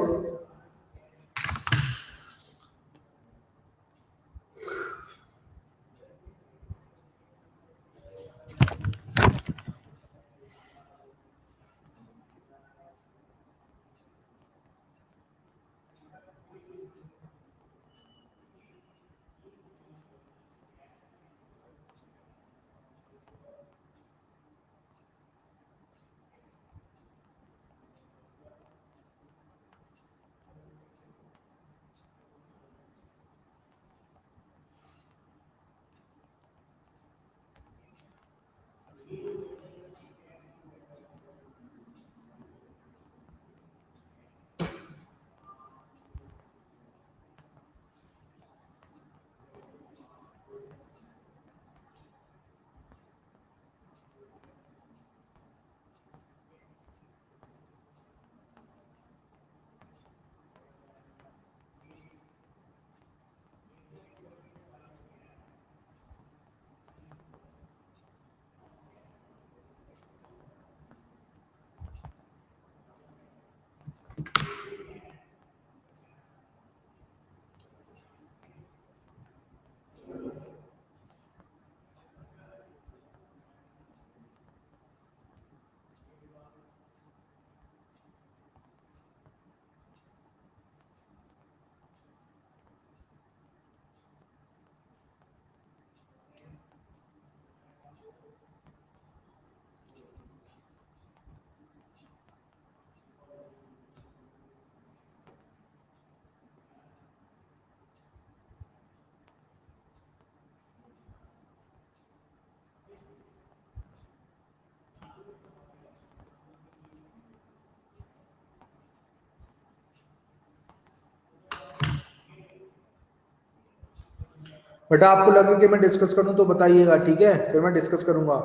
बेटा आपको लगे कि मैं डिस्कस करूं तो बताइएगा, ठीक है, फिर मैं डिस्कस करूंगा।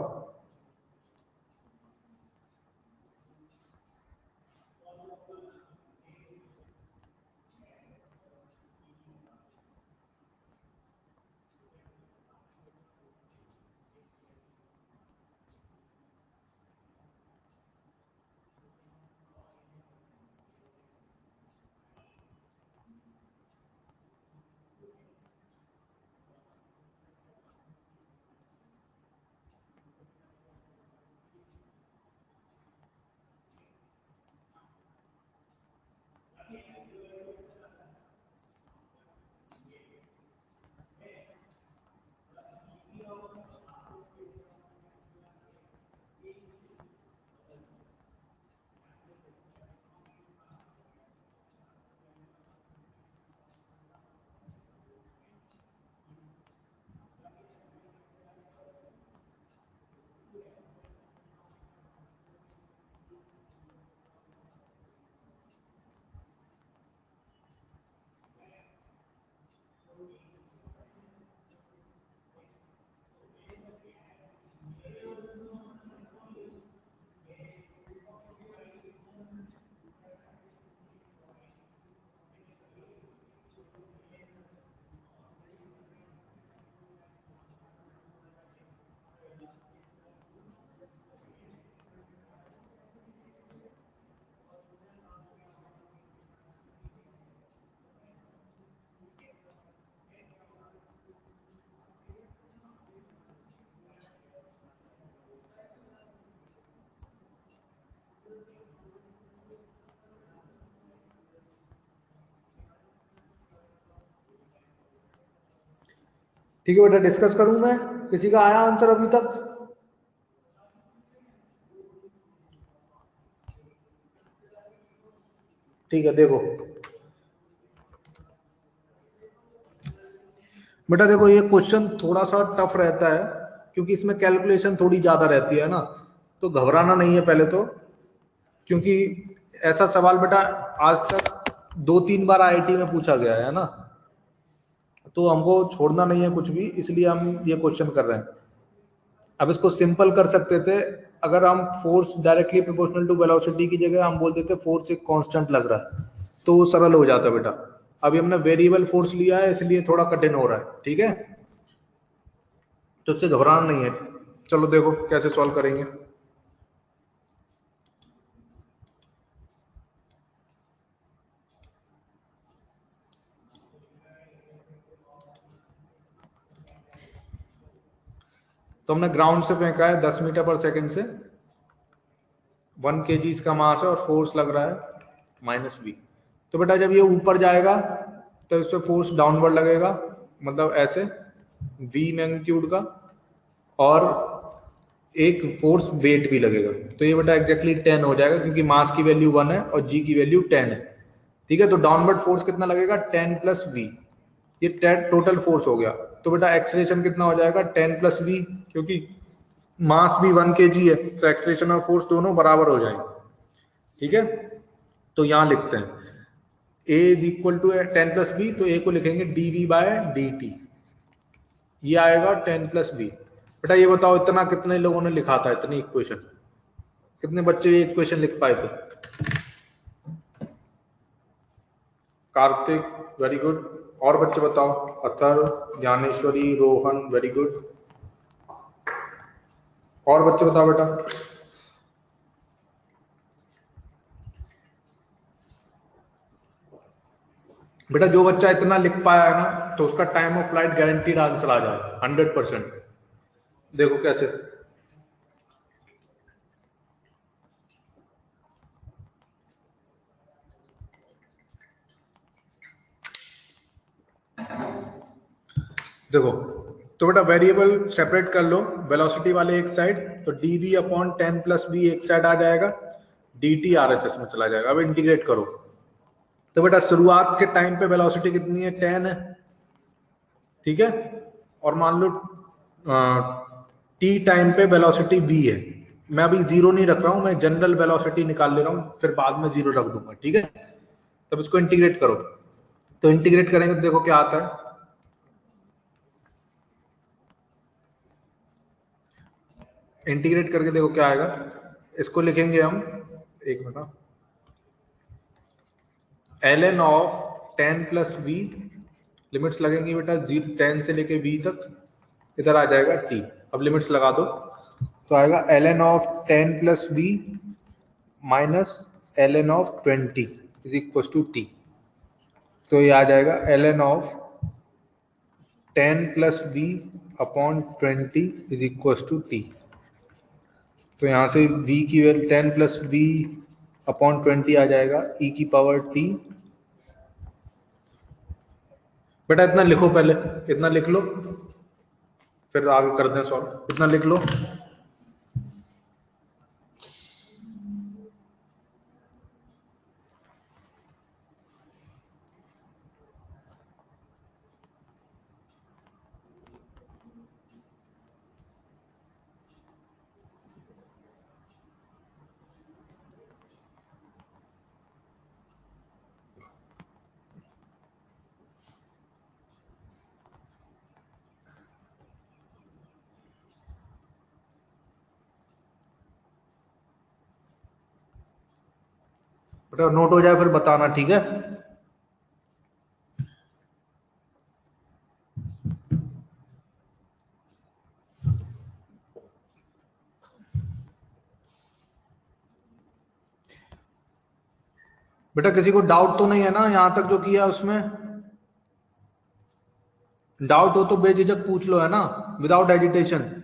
ठीक है बेटा, डिस्कस करूं मैं? किसी का आया आंसर अभी तक? ठीक है, देखो बेटा, देखो ये क्वेश्चन थोड़ा सा टफ रहता है क्योंकि इसमें कैलकुलेशन थोड़ी ज्यादा रहती है ना, तो घबराना नहीं है पहले तो, क्योंकि ऐसा सवाल बेटा आज तक 2-3 बार आईआईटी में पूछा गया है ना, तो हमको छोड़ना नहीं है कुछ भी, इसलिए हम ये क्वेश्चन कर रहे हैं। अब इसको सिंपल कर सकते थे, अगर हम force directly proportional to velocity की जगह हम बोल देते फोर्स एक कांस्टेंट लग रहा है, तो वो सरल हो जाता बेटा। अभी हमने वेरिएबल फोर्स लिया है इसलिए थोड़ा कठिन हो रहा है, ठीक है, तो उससे घबराना नहीं है। चलो देखो कैसे सॉल्व करेंगे। तो हमने ग्राउंड से फेंका है 10 मीटर पर सेकंड से, 1 kg इसका मास है और फोर्स लग रहा है -v। तो बेटा जब ये ऊपर जाएगा तो इस पर फोर्स डाउनवर्ड लगेगा, मतलब ऐसे v मैग्नीट्यूड का, और एक फोर्स वेट भी लगेगा, तो ये बेटा एग्जैक्टली 10 हो जाएगा क्योंकि मास की वैल्यू 1 है और g की वैल्यू 10 है। ठीक है, तो डाउनवर्ड फोर्स कितना लगेगा? 10 प्लस v, ये टोटल फोर्स हो गया। तो बेटा एक्सेलरेशन कितना हो जाएगा? 10 प्लस v, क्योंकि मास भी 1 kg है तो एक्सेलरेशन और फोर्स दोनों बराबर हो जाएंगे। ठीक है, तो यहां लिखते हैं a is equal to 10 plus b, तो a को लिखेंगे dv बाय dt, ये आएगा 10 प्लस बी। बेटा ये बताओ इतना कितने लोगों ने लिखा था, इतनी इक्वेशन, कितने बच्चे ये इक्वेशन लिख पाए थे? कार्तिक वेरी गुड, और बच्चे बताओ, अथर, ज्ञानेश्वरी, रोहन वेरी गुड, और बच्चे बताओ बेटा। बेटा जो बच्चा इतना लिख पाया है ना, तो उसका time of flight guaranteed answer आ जाए 100%। देखो कैसे, देखो तो बेटा वेरिएबल सेपरेट कर लो, वेलोसिटी वाले एक साइड, तो dv अपॉन 10 प्लस v एक साइड आ जाएगा, dt RHS में चला जाएगा। अब इंटीग्रेट करो, तो बेटा शुरुआत के टाइम पे वेलोसिटी कितनी है? 10 है, ठीक है, और मान लो t टाइम पे वेलोसिटी v है। मैं अभी जीरो नहीं रख रहा हूं, मैं जनरल वेलोसिटी निकाल ले रहा हूं, फिर बाद में जीरो रख दूंगा, ठीक है। तब इसको इंटीग्रेट करो, तो इंटीग्रेट करेंगे तो देखो क्या आता है, इंटीग्रेट करके देखो क्या आएगा। इसको लिखेंगे हम, एक minute, ln of 10 plus v, limits लगेंगी बेटा 10 से लेके v तक, इधर आ जाएगा t। अब लिमिट्स लगा दो तो आएगा ln of 10 plus v minus ln of 20 is equal to t। तो ये आ जाएगा ln of 10 plus v upon 20 is equal to t। तो यहाँ से v की वैल्यू 10 प्लस वी अपॉन 20 आ जाएगा e की पावर t। बेटा इतना लिखो, पहले इतना लिख लो फिर आगे कर दें सॉल्व। इतना लिख लो। बेटा नोट हो जाए फिर बताना, ठीक है। बेटा किसी को डाउट तो नहीं है ना यहां तक जो किया उसमें? डाउट हो तो बेझिझक पूछ लो, है ना, विदाउट एजिटेशन।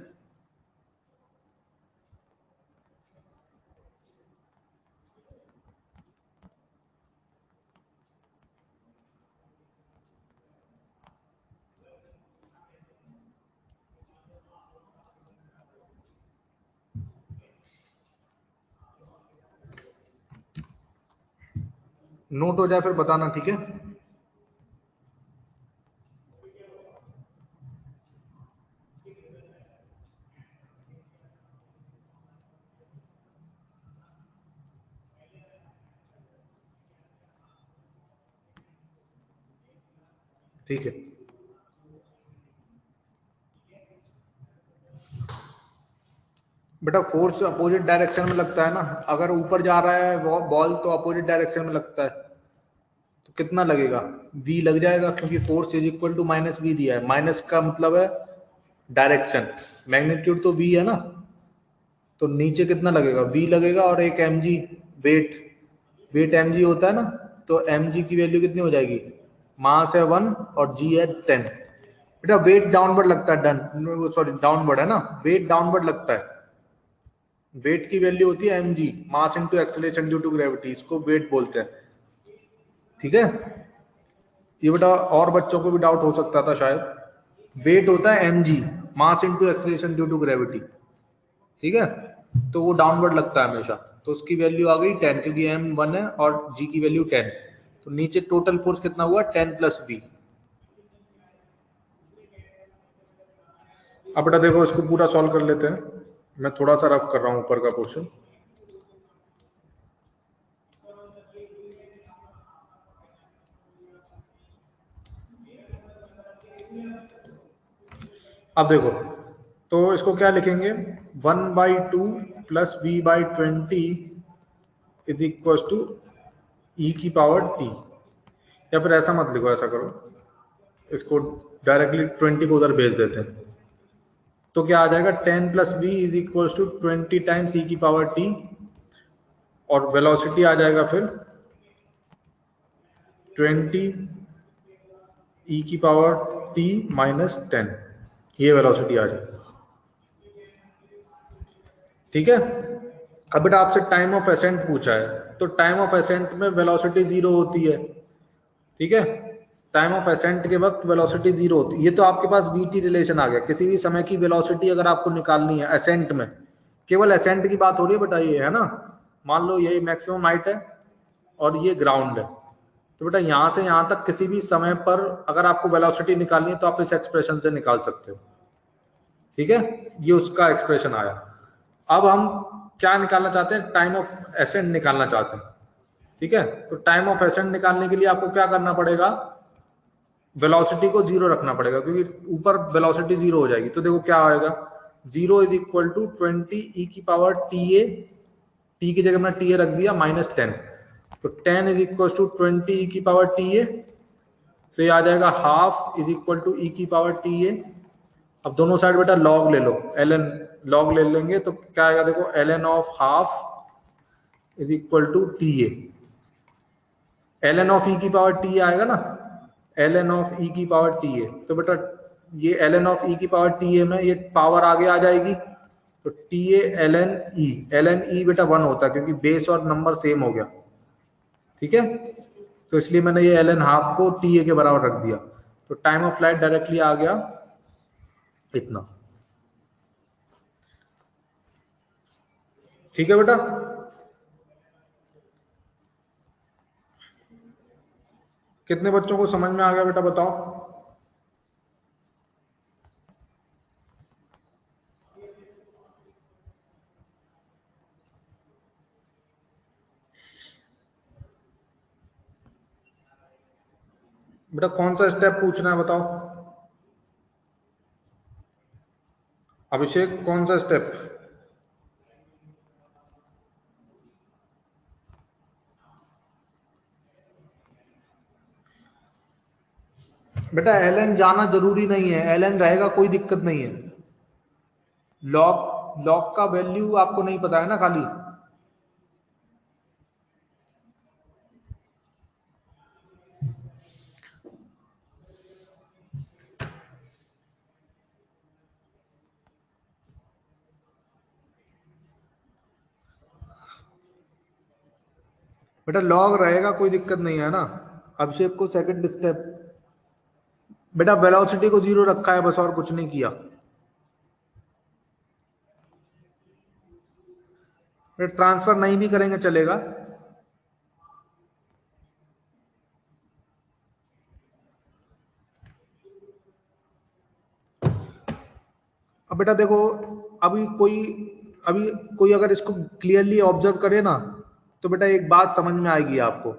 नोट हो जाए फिर बताना, ठीक है। ठीक है बेटा, फोर्स अपोजिट डायरेक्शन में लगता है ना, अगर ऊपर जा रहा है बॉल तो अपोजिट डायरेक्शन में लगता है, तो कितना लगेगा, v लग जाएगा, क्योंकि force is equal to minus v दिया है। माइनस का मतलब है डायरेक्शन, मैग्नीट्यूड तो v है ना, तो नीचे कितना लगेगा, v लगेगा और एक mg वेट, वेट mg होता है ना, तो mg की वैल्यू कितनी हो जाएगी, मास है 1 और g है 10। बेटा वेट डाउनवर्ड लगता है, डन सॉरी डाउनवर्ड है ना, वेट डाउनवर्ड लगता है। वेट की वैल्यू होती है mg, mass into acceleration due to gravity, इसको वेट बोलते हैं, ठीक है। ये बेटा और बच्चों को भी डाउट हो सकता था शायद। वेट होता है mg, mass into acceleration due to gravity, ठीक है। तो वो डाउनवर्ड लगता है हमेशा, तो उसकी वैल्यू आ गई 10, क्योंकि m 1 है और g की वैल्यू 10। तो नीचे टोटल फोर्स कितना हुआ, 10 प्लस v। अब बेटा देखो इसको पूरा सॉल्व कर लेते हैं, मैं थोड़ा सा रफ कर रहा हूं ऊपर का पोर्शन। अब देखो, तो इसको क्या लिखेंगे, 1/2 plus v by 20 is equal to e की पावर t। या फिर ऐसा मत लिखो, ऐसा करो, इसको डायरेक्टली 20 को उधर भेज देते हैं। तो क्या आ जाएगा, 10 plus v is equal to 20 times e की पावर टी, और वेलोसिटी आ जाएगा फिर 20 ई की पावर टी माइनस 10, ये वेलोसिटी आ जाएगी, ठीक है। अब बेटा आपसे टाइम ऑफ एसेंट पूछा है, तो टाइम ऑफ एसेंट में वेलोसिटी जीरो होती है, ठीक है। टाइम ऑफ एसेंट के वक्त वेलोसिटी जीरो होती है। ये तो आपके पास वीटी रिलेशन आ गया, किसी भी समय की वेलोसिटी अगर आपको निकालनी है एसेंट में, केवल एसेंट की बात हो रही है बेटा, ये है ना, मान लो ये मैक्सिमम हाइट है और ये ग्राउंड है, तो बेटा यहां से यहां तक किसी भी समय पर अगर आपको वेलोसिटी निकालनी है तो आप इस एक्सप्रेशन से निकाल सकते हो, ठीक है। ये उसका एक्सप्रेशन आया। अब हम क्या निकालना चाहते हैं, टाइम ऑफ एसेंट निकालना चाहते हैं, ठीक है। तो टाइम ऑफ एसेंट निकालने के लिए आपको क्या करना पड़ेगा, वेलोसिटी को जीरो रखना पड़ेगा, क्योंकि ऊपर वेलोसिटी जीरो हो जाएगी। तो देखो क्या आएगा, 0 इज इक्वल टू 20 ई की पावर टी ए, टी की जगह मैंने टी ए रख दिया -10, तो 10 इज इक्वल टू 20 ई की पावर टी ए, तो ये आ जाएगा half is equal to e की पावर टी ए। अब दोनों साइड बेटा लॉग ले लो, ln लॉग ले लेंगे तो क्या आएगा देखो, ln of half is equal to t a, ln of e की पावर टी ए आएगा ना, ln ऑफ ई की पावर टी ए, तो बेटा ये ln ऑफ ई की पावर टी ए में ये पावर आगे आ जाएगी, तो टी ए ln ई बेटा 1 होता है क्योंकि बेस और नंबर सेम हो गया, ठीक है, तो इसलिए मैंने ये ln हाफ को टी ए के बराबर रख दिया, तो टाइम ऑफ फ्लाइट डायरेक्टली आ गया इतना। ठीक है बेटा, कितने बच्चों को समझ में आ गया बेटा बताओ। बेटा कौन सा स्टेप पूछना है बताओ, अभिषेक कौन सा स्टेप? बेटा ln जाना जरूरी नहीं है, ln रहेगा कोई दिक्कत नहीं है, लॉग लॉग का वैल्यू आपको नहीं पता है ना खाली। बेटा लॉग रहेगा कोई दिक्कत नहीं है ना। अभिषेक को सेकंड स्टेप, बेटा वेलोसिटी को 0 रखा है बस, और कुछ नहीं किया। ट्रांसफर नहीं भी करेंगे चलेगा। अब बेटा देखो, अभी कोई अगर इसको क्लियरली ऑब्जर्व करे ना, तो बेटा एक बात समझ में आएगी आपको।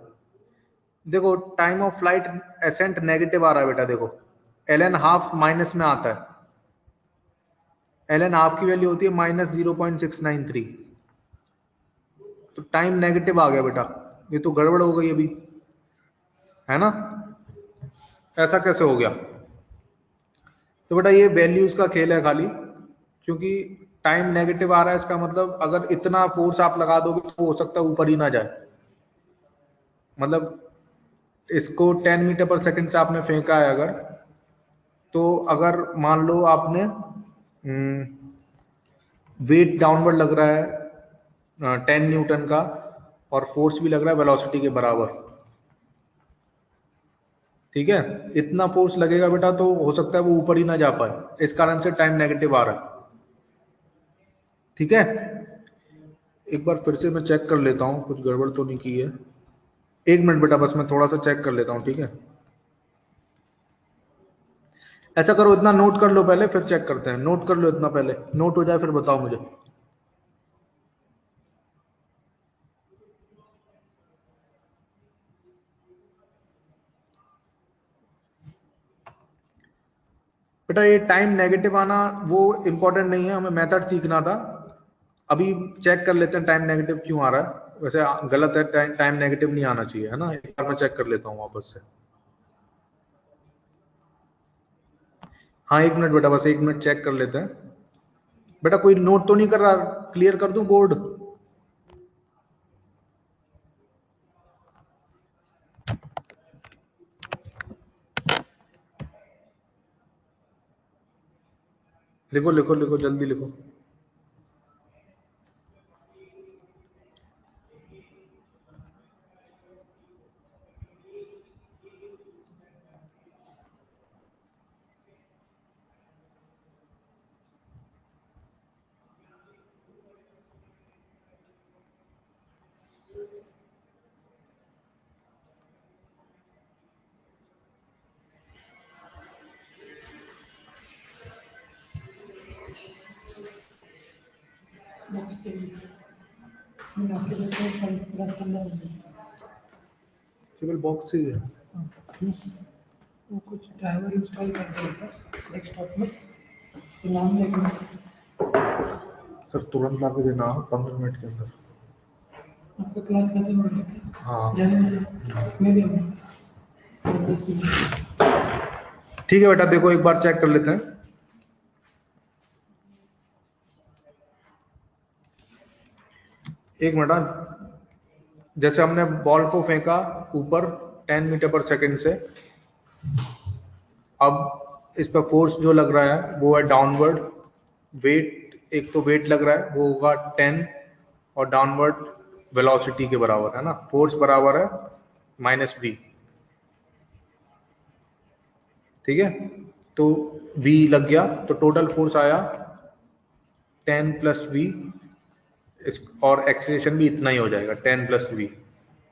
देखो time of flight ascent negative आ रहा है बेटा, देखो ln हाफ माइनस में आता है, ln हाफ की वैल्यू होती है -0.693, तो टाइम नेगेटिव आ गया बेटा, ये तो गड़बड़ हो गई अभी, है ना, ऐसा कैसे हो गया? तो बेटा ये वैल्यूज का खेल है खाली, क्योंकि टाइम नेगेटिव आ रहा है, इसका मतलब अगर इतना फोर्स आप लगा दोगे तो हो सकता है ऊपर ही ना जाए, मतलब इसको 10 मीटर पर सेकंड से आपने फेंका है अगर, तो अगर मान लो आपने वेट डाउनवर्ड लग रहा है 10 न्यूटन का, और फोर्स भी लग रहा है वेलोसिटी के बराबर, ठीक है, इतना फोर्स लगेगा बेटा तो हो सकता है वो ऊपर ही ना जा पाए, इस कारण से टाइम नेगेटिव आ रहा है, ठीक है। एक बार फिर से मैं चेक कर लेता हूँ कुछ गड़बड़ तो नहीं की है, 1 मिनट बेटा बस मैं थोड़ा सा चेक कर लेता हूँ, ठीक है। ऐसा करो, इतना नोट कर लो पहले फिर चेक करते हैं, नोट कर लो इतना पहले, नोट हो जाए फिर बताओ मुझे। बेटा ये टाइम नेगेटिव आना वो इम्पोर्टेंट नहीं है, हमें मेथड सीखना था। अभी चेक कर लेते हैं टाइम नेगेटिव क्यों आ रहा है, वैसे गलत है, टाइम नेगेटिव नहीं आना चाहिए, है ना, एक बार मैं चेक कर लेता हूँ वापस से। हाँ 1 मिनट बेटा, बस 1 मिनट चेक कर लेते हैं। बेटा कोई नोट तो नहीं कर रहा, क्लियर कर दूं बोर्ड? लिखो लिखो लिखो, जल्दी लिखो। केवल बॉक्स ही है, वो कुछ ड्राइवर इंस्टॉल कर दिया था डेस्कटॉप में, तो नाम देखना। सर तुरंत ला के देना 15 मिनट के अंदर। आपका क्लास खत्म हो गया? हाँ मैं भी आऊँगा 10 मिनट। ठीक है बेटा, देखो एक बार चेक कर लेते हैं। एक मिनट, जैसे हमने बॉल को फेंका ऊपर 10 मीटर पर सेकंड से, अब इस पर फोर्स जो लग रहा है वो है डाउनवर्ड। वेट, एक तो वेट लग रहा है वो होगा 10 और डाउनवर्ड वेलोसिटी के बराबर है ना, फोर्स बराबर है -v। ठीक है, तो v लग गया तो टोटल फोर्स आया 10 + v, और एक्सीलरेशन भी इतना ही हो जाएगा 10 + v।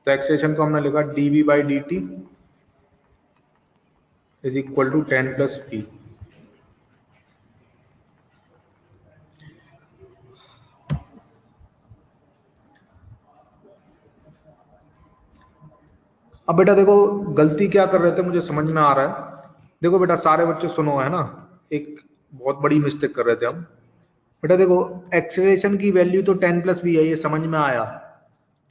तो एक्सीलरेशन को हमने लिखा dv/dt is equal to 10 + v। अब बेटा देखो गलती क्या कर रहे थे मुझे समझ में आ रहा है। देखो बेटा सारे बच्चे सुनो, है ना, एक बहुत बड़ी मिस्टेक कर रहे थे हम। बेटा देखो एक्सेलरेशन की वैल्यू तो 10 + v है, ये समझ में आया,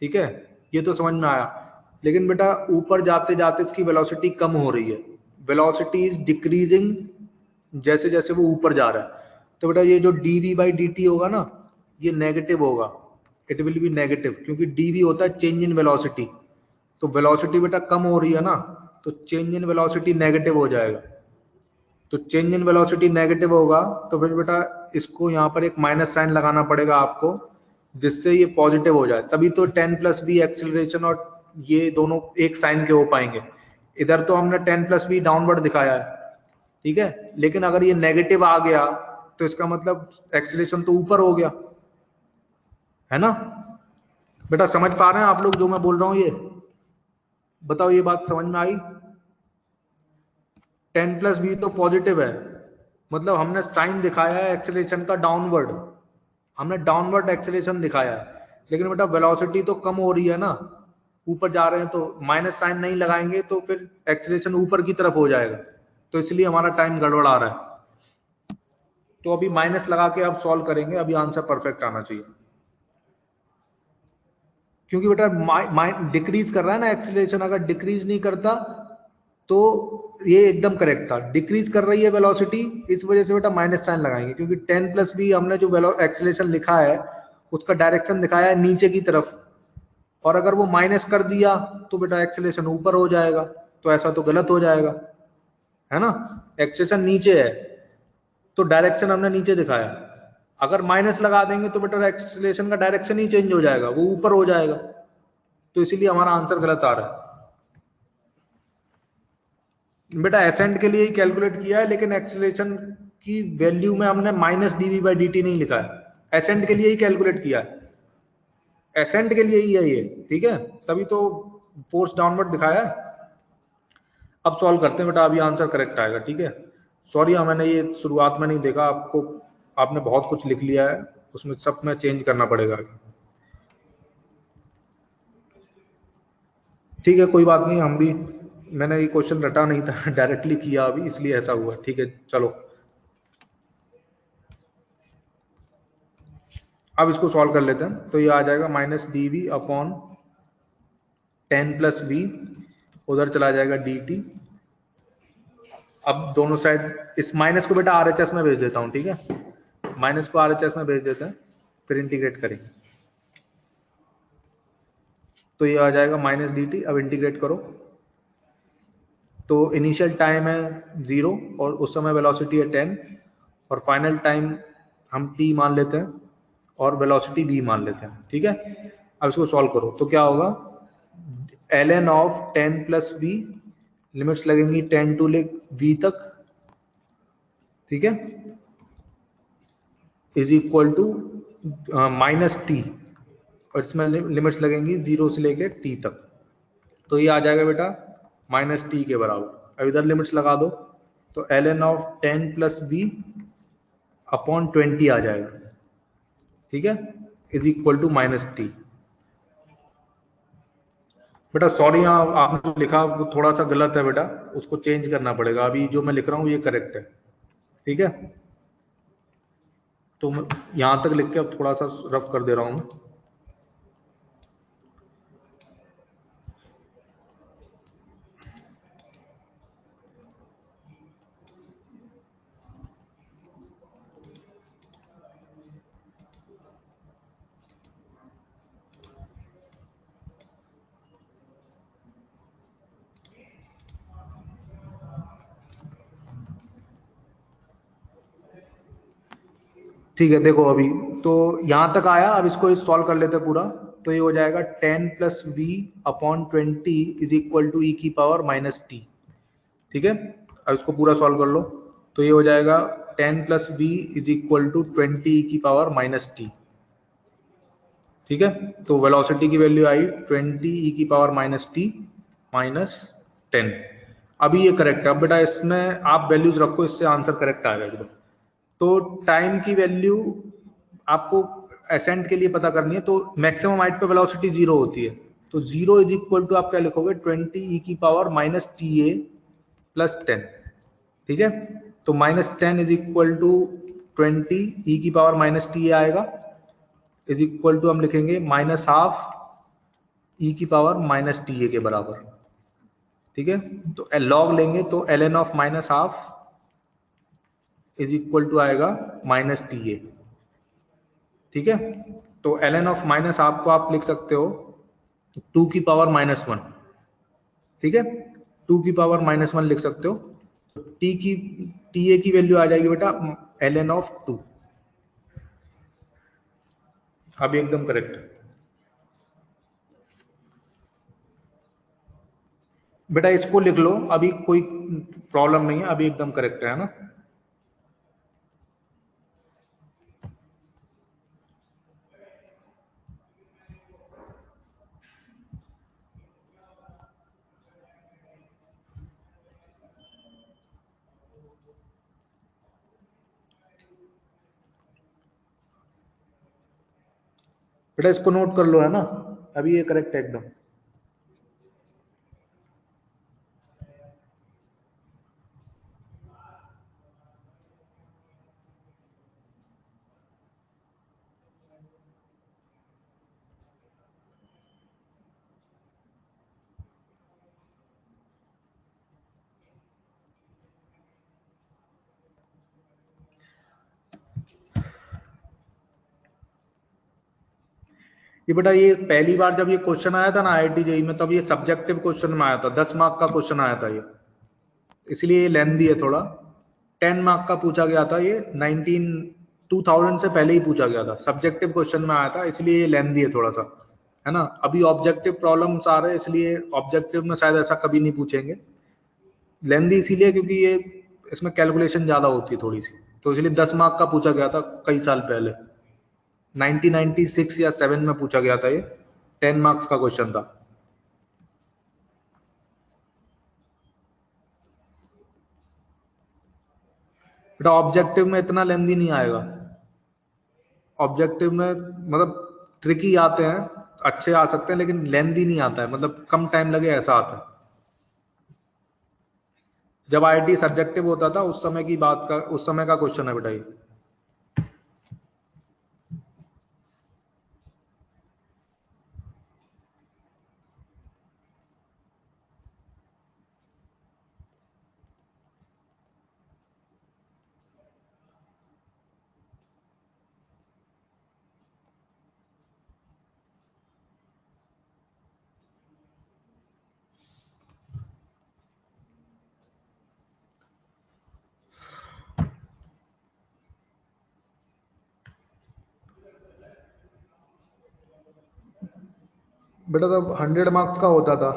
ठीक है, ये तो समझ में आया। लेकिन बेटा ऊपर जाते जाते इसकी वेलोसिटी कम हो रही है, वेलोसिटी इज डिक्रीजिंग जैसे जैसे वो ऊपर जा रहा है। तो बेटा ये जो dv/dt होगा ना, ये नेगेटिव होगा, इट विल बी नेगेटिव, क्योंकि dv होता है चेंज इन वेलोसिटी। तो वेलोसिटी बेटा कम हो रही है ना, तो चेंज इन वेलोसिटी नेगेटिव हो जाएगा। तो चेंज इन वेलोसिटी नेगेटिव होगा तो फिर बेटा इसको यहाँ पर एक माइनस साइन लगाना पड़ेगा आपको, जिससे ये पॉजिटिव हो जाए, तभी तो 10 + v एक्सेलरेशन और ये दोनों एक साइन के हो पाएंगे। इधर तो हमने 10 + v डाउनवर्ड दिखाया है, ठीक है, लेकिन अगर ये नेगेटिव आ गया तो इसका मतलब एक्सेलरेशन तो ऊपर हो गया, है ना। बेटा समझ पा रहे हैं आप लोग जो मैं बोल रहा हूँ, ये बताओ ये बात समझ में आई। 10 + v तो पॉजिटिव है, मतलब हमने साइन दिखाया है एक्सेलरेशन का डाउनवर्ड, हमने डाउनवर्ड एक्सेलरेशन दिखाया है, लेकिन बेटा वेलोसिटी तो कम हो रही है ना, ऊपर जा रहे हैं, तो माइनस साइन नहीं लगाएंगे तो फिर एक्सेलरेशन ऊपर की तरफ हो जाएगा, तो इसलिए हमारा टाइम गड़बड़ आ रहा है। तो अभी माइनस लगा के अब सॉल्व करेंगे, अभी आंसर परफेक्ट आना चाहिए, क्योंकि बेटा डिक्रीज कर रहा है ना एक्सेलरेशन, अगर डिक्रीज नहीं करता तो ये एकदम करेक्ट था। डिक्रीज कर रही है वेलोसिटी, इस वजह से बेटा माइनस साइन लगाएंगे, क्योंकि 10 + v हमने जो एक्सेलरेशन लिखा है उसका डायरेक्शन दिखाया है नीचे की तरफ, और अगर वो माइनस कर दिया तो बेटा एक्सेलरेशन ऊपर हो जाएगा, तो ऐसा तो गलत हो जाएगा, है ना। एक्सेलरेशन नीचे है तो डायरेक्शन हमने नीचे दिखाया, अगर माइनस लगा देंगे तो बेटा एक्सेलरेशन का डायरेक्शन ही चेंज हो जाएगा, वो ऊपर हो जाएगा, तो इसीलिए हमारा आंसर गलत आ रहा है। बेटा एसेंट के लिए ही कैलकुलेट किया है, लेकिन एक्सेलरेशन की वैल्यू में हमने -dv/dt नहीं लिखा है, एसेंट के लिए ही कैलकुलेट किया है, एसेंट के लिए ही है ये, ठीक है, तभी तो फोर्स डाउनवर्ड दिखाया है। अब सॉल्व करते हैं बेटा, अभी आंसर करेक्ट आएगा, ठीक है। सॉरी मैंने ये शुरुआत में नहीं देखा, आपको आपने बहुत कुछ लिख लिया है, उसमें सब में चेंज करना पड़ेगा, ठीक है, कोई बात नहीं, हम भी, मैंने ये क्वेश्चन रटा नहीं था डायरेक्टली किया अभी, इसलिए ऐसा हुआ, ठीक है। चलो अब इसको सॉल्व कर लेते हैं, तो ये आ जाएगा -dv/10 + v, उधर चला जाएगा dt। अब दोनों साइड इस माइनस को बेटा RHS में भेज देता हूं, ठीक है, माइनस को RHS में भेज देते हैं, फिर इंटीग्रेट करेंगे, तो ये आ जाएगा -dt। अब इंटीग्रेट करो तो इनिशियल टाइम है 0 और उस समय वेलोसिटी है 10, और फाइनल टाइम हम t मान लेते हैं और वेलोसिटी v मान लेते हैं, ठीक है। अब इसको सॉल्व करो तो क्या होगा, ln of 10 + v, लिमिट्स लगेंगी 10 to v तक, ठीक है, इज इक्वल टू -t, और इसमें लिमिट्स लगेंगी 0 से लेके t तक, तो ये आ जाएगा बेटा -t के बराबर। अब इधर लिमिट्स लगा दो तो ln of 10 + v अपॉन 20 आ जाएगा, ठीक है, इज इक्वल टू -t। बेटा सॉरी, यहाँ आपने जो लिखा वो थोड़ा सा गलत है बेटा, उसको चेंज करना पड़ेगा, अभी जो मैं लिख रहा हूँ ये करेक्ट है, ठीक है। तो मैं यहाँ तक लिख के अब थोड़ा सा रफ कर दे रहा हूँ। ठीक है, देखो अभी तो यहाँ तक आया, अब इसको सॉल्व कर लेते हैं पूरा। तो ये हो जाएगा 10 plus v upon 20 is equal to e की पावर माइनस टी। ठीक है, अब इसको पूरा सॉल्व कर लो। तो ये हो जाएगा 10 plus v is equal to 20 e की पावर माइनस टी। ठीक है, तो वेलोसिटी की वैल्यू आई 20 ई की पावर माइनस टी माइनस 10। अभी ये करेक्ट है। अब बेटा इसमें आप वैल्यूज रखो, इससे आंसर करेक्ट आएगा एकदम। तो टाइम की वैल्यू आपको एसेंट के लिए पता करनी है। तो मैक्सिमम हाइट पे वेलोसिटी जीरो होती है, तो जीरो इज इक्वल टू आप क्या लिखोगे 20 ई की पावर माइनस टी ए प्लस 10। ठीक है, तो minus 10 is equal to 20 e की पावर माइनस टी ए आएगा, इज इक्वल टू हम लिखेंगे माइनस हाफ ई की पावर माइनस टी ए के बराबर। ठीक है, तो लॉग लेंगे तो l n of minus half is equal to आएगा माइनस टी ए। ठीक है, तो l n of minus half को आप लिख सकते हो 2 की पावर माइनस 1। ठीक है, 2 की पावर माइनस 1 लिख सकते हो। टी ए की वैल्यू आ जाएगी बेटा एल एन ऑफ 2। अभी एकदम करेक्ट है बेटा, इसको लिख लो, अभी कोई प्रॉब्लम नहीं है, अभी एकदम करेक्ट है ना। बेटा इसको नोट कर लो, है ना, अभी ये करेक्ट है एकदम। ये बेटा ये पहली बार जब ये क्वेश्चन आया था ना आईआईटी जेई में, तब ये सब्जेक्टिव क्वेश्चन में आया था, 10 मार्क का क्वेश्चन आया था ये, इसलिए ये लेंथी है थोड़ा। 10 मार्क का पूछा गया था ये, 2000 से पहले ही पूछा गया था, सब्जेक्टिव क्वेश्चन में आया था, इसलिए ये लेंथी है थोड़ा सा, है ना। अभी ऑब्जेक्टिव प्रॉब्लम्स आ रहे हैं, इसलिए ऑब्जेक्टिव में शायद ऐसा कभी नहीं पूछेंगे। लेंथी इसीलिए क्योंकि ये इसमें कैलकुलेशन ज्यादा होती है थोड़ी सी, तो इसलिए 10 मार्क का पूछा गया था कई साल पहले, 1996 या 7 में पूछा गया था ये, 10 मार्क्स का क्वेश्चन था। बेटा ऑब्जेक्टिव में इतना लेंदी नहीं आएगा, ऑब्जेक्टिव में मतलब ट्रिकी आते हैं, अच्छे आ सकते हैं, लेकिन लेंदी नहीं आता है, मतलब कम टाइम लगे ऐसा आता है। जब आईआईटी सब्जेक्टिव होता था उस समय की बात का, उस समय का क्वेश्चन है बेटा ये। बेटा तब 100 मार्क्स का होता था,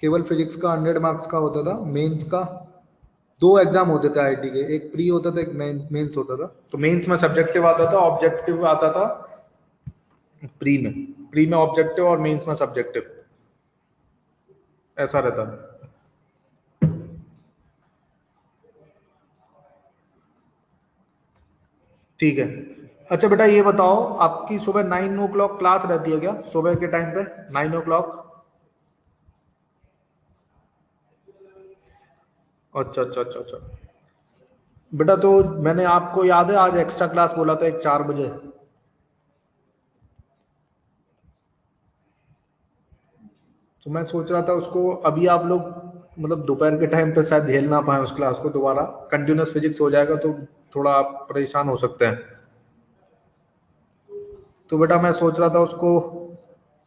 केवल फिजिक्स का 100 मार्क्स का होता था। मेंस का 2 एग्जाम होते थे आईआईटी के, एक प्री होता था, एक मेंस होता था। तो मेंस में सब्जेक्टिव आता था, ऑब्जेक्टिव आता था प्री में ऑब्जेक्टिव और मेंस में सब्जेक्टिव, ऐसा रहता था। ठीक है, अच्छा बेटा ये बताओ, आपकी सुबह 9 o'clock क्लास रहती है क्या, सुबह के टाइम पे 9 o'clock? अच्छा अच्छा अच्छा अच्छा। बेटा तो मैंने आपको याद है आज एक्स्ट्रा क्लास बोला था एक 4 बजे। तो मैं सोच रहा था उसको अभी आप लोग मतलब दोपहर के टाइम पे शायद झेल ना पाए उस क्लास को, दोबारा कंटिन्यूस फिजिक्स हो जाएगा तो थोड़ा आप परेशान हो सकते हैं। तो बेटा मैं सोच रहा था उसको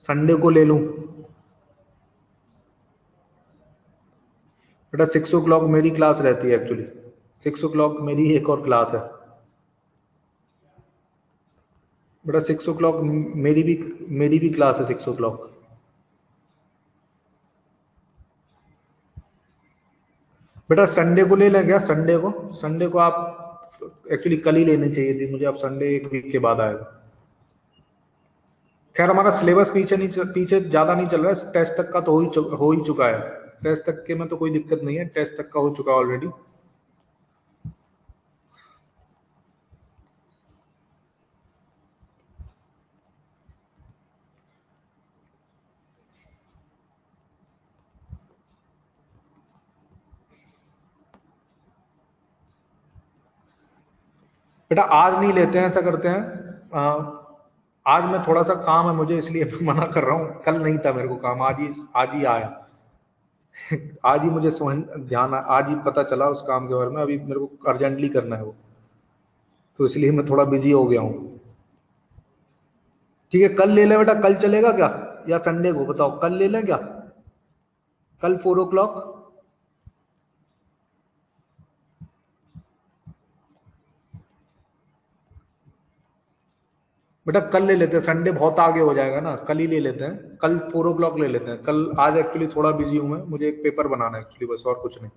संडे को ले लूं। बेटा 6 o'clock मेरी क्लास रहती है एक्चुअली। 6 o'clock मेरी एक और क्लास है। बेटा 6 o'clock मेरी भी क्लास है 6 o'clock। बेटा संडे को ले लें क्या? संडे को आप एक्चुअली कल ही लेनी चाहिए थी मुझे, अब संडे एक वीक के बाद आएगा। खैर हमारा सिलेबस पीछे ज्यादा नहीं चल रहा है, टेस्ट तक का तो हो ही चुका है। टेस्ट तक के में तो कोई दिक्कत नहीं है, टेस्ट तक का हो चुका ऑलरेडी। बेटा आज नहीं लेते हैं, ऐसा करते हैं आज मैं थोड़ा सा काम है मुझे इसलिए मैं मना कर रहा हूँ। कल नहीं था मेरे को काम, आज ही आया। आज ही मुझे ध्यान आज ही पता चला उस काम के बारे में, अभी मेरे को अर्जेंटली करना है वो, तो इसलिए मैं थोड़ा बिजी हो गया हूँ। ठीक है कल ले लें बेटा, कल चलेगा क्या या संडे को? बताओ कल ले लें क्या? कल 4 o'clock। बेटा कल ले लेते हैं, संडे बहुत आगे हो जाएगा ना, कल ही ले लेते हैं, कल 4 o'clock ले लेते हैं कल। आज एक्चुअली थोड़ा बिजी हूं मैं, मुझे एक पेपर बनाना है एक्चुअली, बस और कुछ नहीं।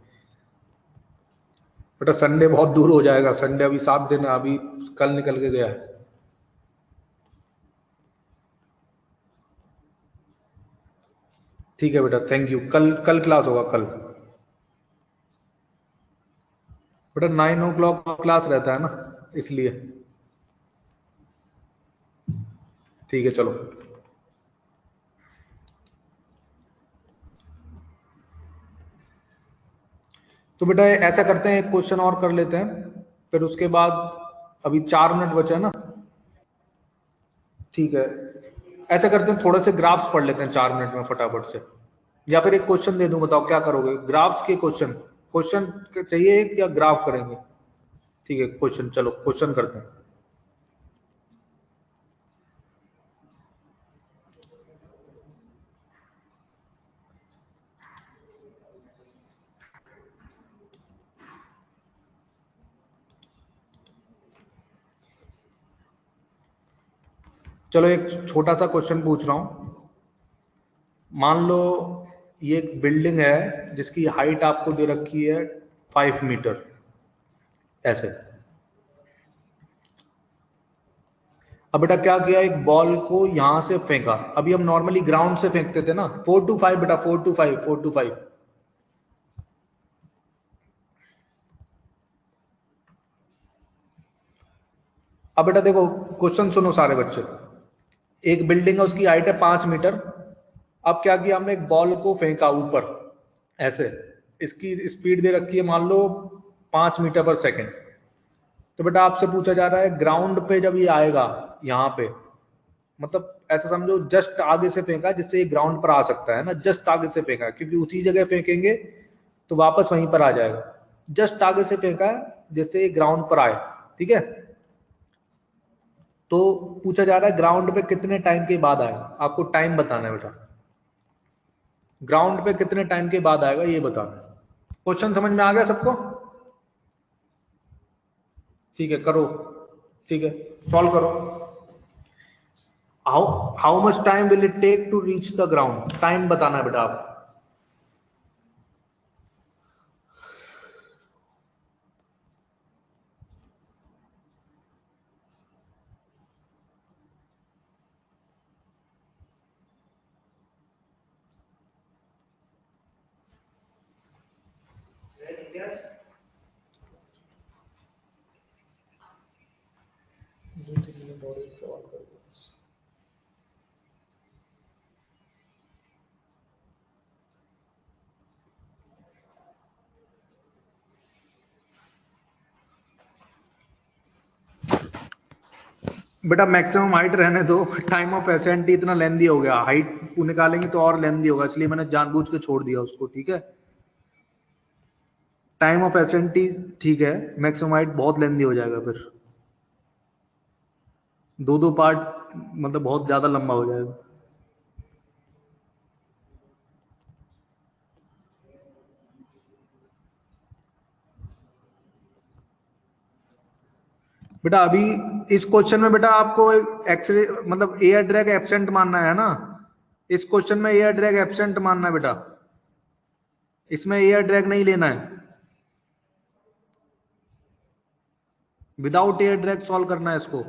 बेटा संडे बहुत दूर हो जाएगा, संडे अभी 7 दिन है, अभी कल निकल के गया है। ठीक है बेटा, थैंक यू। कल कल क्लास होगा कल। बेटा 9 o'clock का क्लास रहता है ना, इसलिए। ठीक है चलो। तो बेटा ऐसा करते हैं, एक क्वेश्चन और कर लेते हैं, फिर उसके बाद अभी 4 मिनट बचे हैं ना। ठीक है ऐसा करते हैं, थोड़े से ग्राफ्स पढ़ लेते हैं 4 मिनट में फटाफट से, या फिर एक क्वेश्चन दे दूं, बताओ क्या करोगे? ग्राफ्स के क्वेश्चन क्वेश्चन चाहिए एक या ग्राफ करेंगे? ठीक है क्वेश्चन, चलो क्वेश्चन करते हैं। चलो एक छोटा सा क्वेश्चन पूछ रहा हूं। मान लो ये एक बिल्डिंग है जिसकी हाइट आपको दे रखी है 5 मीटर, ऐसे। अब बेटा क्या किया, एक बॉल को यहां से फेंका, अभी हम नॉर्मली ग्राउंड से फेंकते थे ना, 4 to 5 बेटा, 4 to 5, 4 to 5। अब बेटा देखो क्वेश्चन सुनो सारे बच्चे। एक बिल्डिंग है उसकी हाइट है 5 मीटर। अब क्या किया हमने, एक बॉल को फेंका ऊपर ऐसे, इसकी स्पीड दे रखी है मान लो 5 मीटर पर सेकेंड। तो बेटा आपसे पूछा जा रहा है ग्राउंड पे जब ये आएगा यहाँ पे, मतलब ऐसा समझो जस्ट आगे से फेंका जिससे ये ग्राउंड पर आ सकता है ना, जस्ट आगे से फेंका क्योंकि उसी जगह फेंकेंगे तो वापस वहीं पर आ जाएगा। जस्ट आगे से फेंका जिससे ये ग्राउंड पर आए, ठीक है। तो पूछा जा रहा है ग्राउंड पे कितने टाइम के बाद आएगा, आपको टाइम बताना है बेटा। ग्राउंड पे कितने टाइम के बाद आएगा ये बताना है। क्वेश्चन समझ में आ गया सबको? ठीक है करो, ठीक है सॉल्व करो। How much time will it take to reach the ground, time बताना है बेटा आप। बेटा मैक्सिमम हाइट रहने दो, टाइम ऑफ एसेंट इतना लेंदी हो गया, हाइट निकालेंगे तो और लेंदी होगा, इसलिए मैंने जानबूझ के छोड़ दिया उसको, ठीक है। टाइम ऑफ एसेंट ठीक है, मैक्सिमम हाइट बहुत लेंदी हो जाएगा, फिर दो दो पार्ट मतलब बहुत ज्यादा लंबा हो जाएगा। बेटा अभी इस क्वेश्चन में बेटा आपको एक्सरे मतलब एयर ड्रैग एब्सेंट मानना है ना, इस क्वेश्चन में एयर ड्रैग एब्सेंट मानना है बेटा, इसमें एयर ड्रैग नहीं लेना है, विदाउट एयर ड्रैग सॉल्व करना है इसको।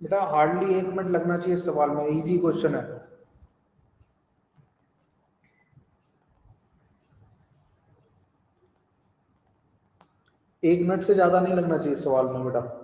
बेटा हार्डली 1 मिनट लगना चाहिए इस सवाल में, इजी क्वेश्चन है। 1 मिनट से ज्यादा नहीं लगना चाहिए इस सवाल में बेटा।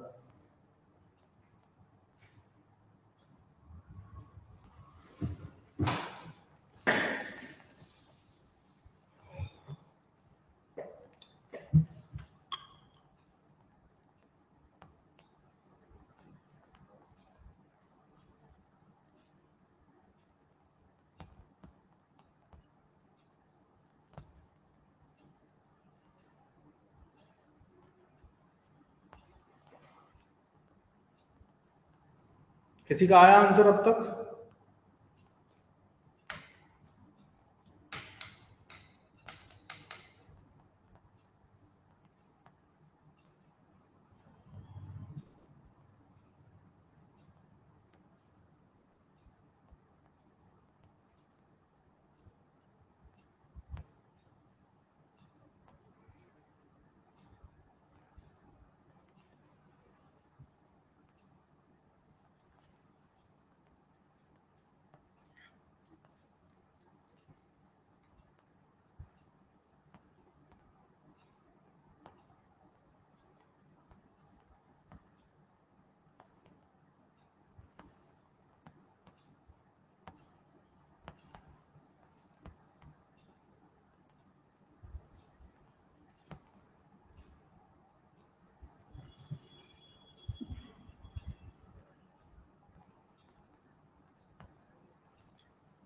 किसी का आया आंसर अब तक?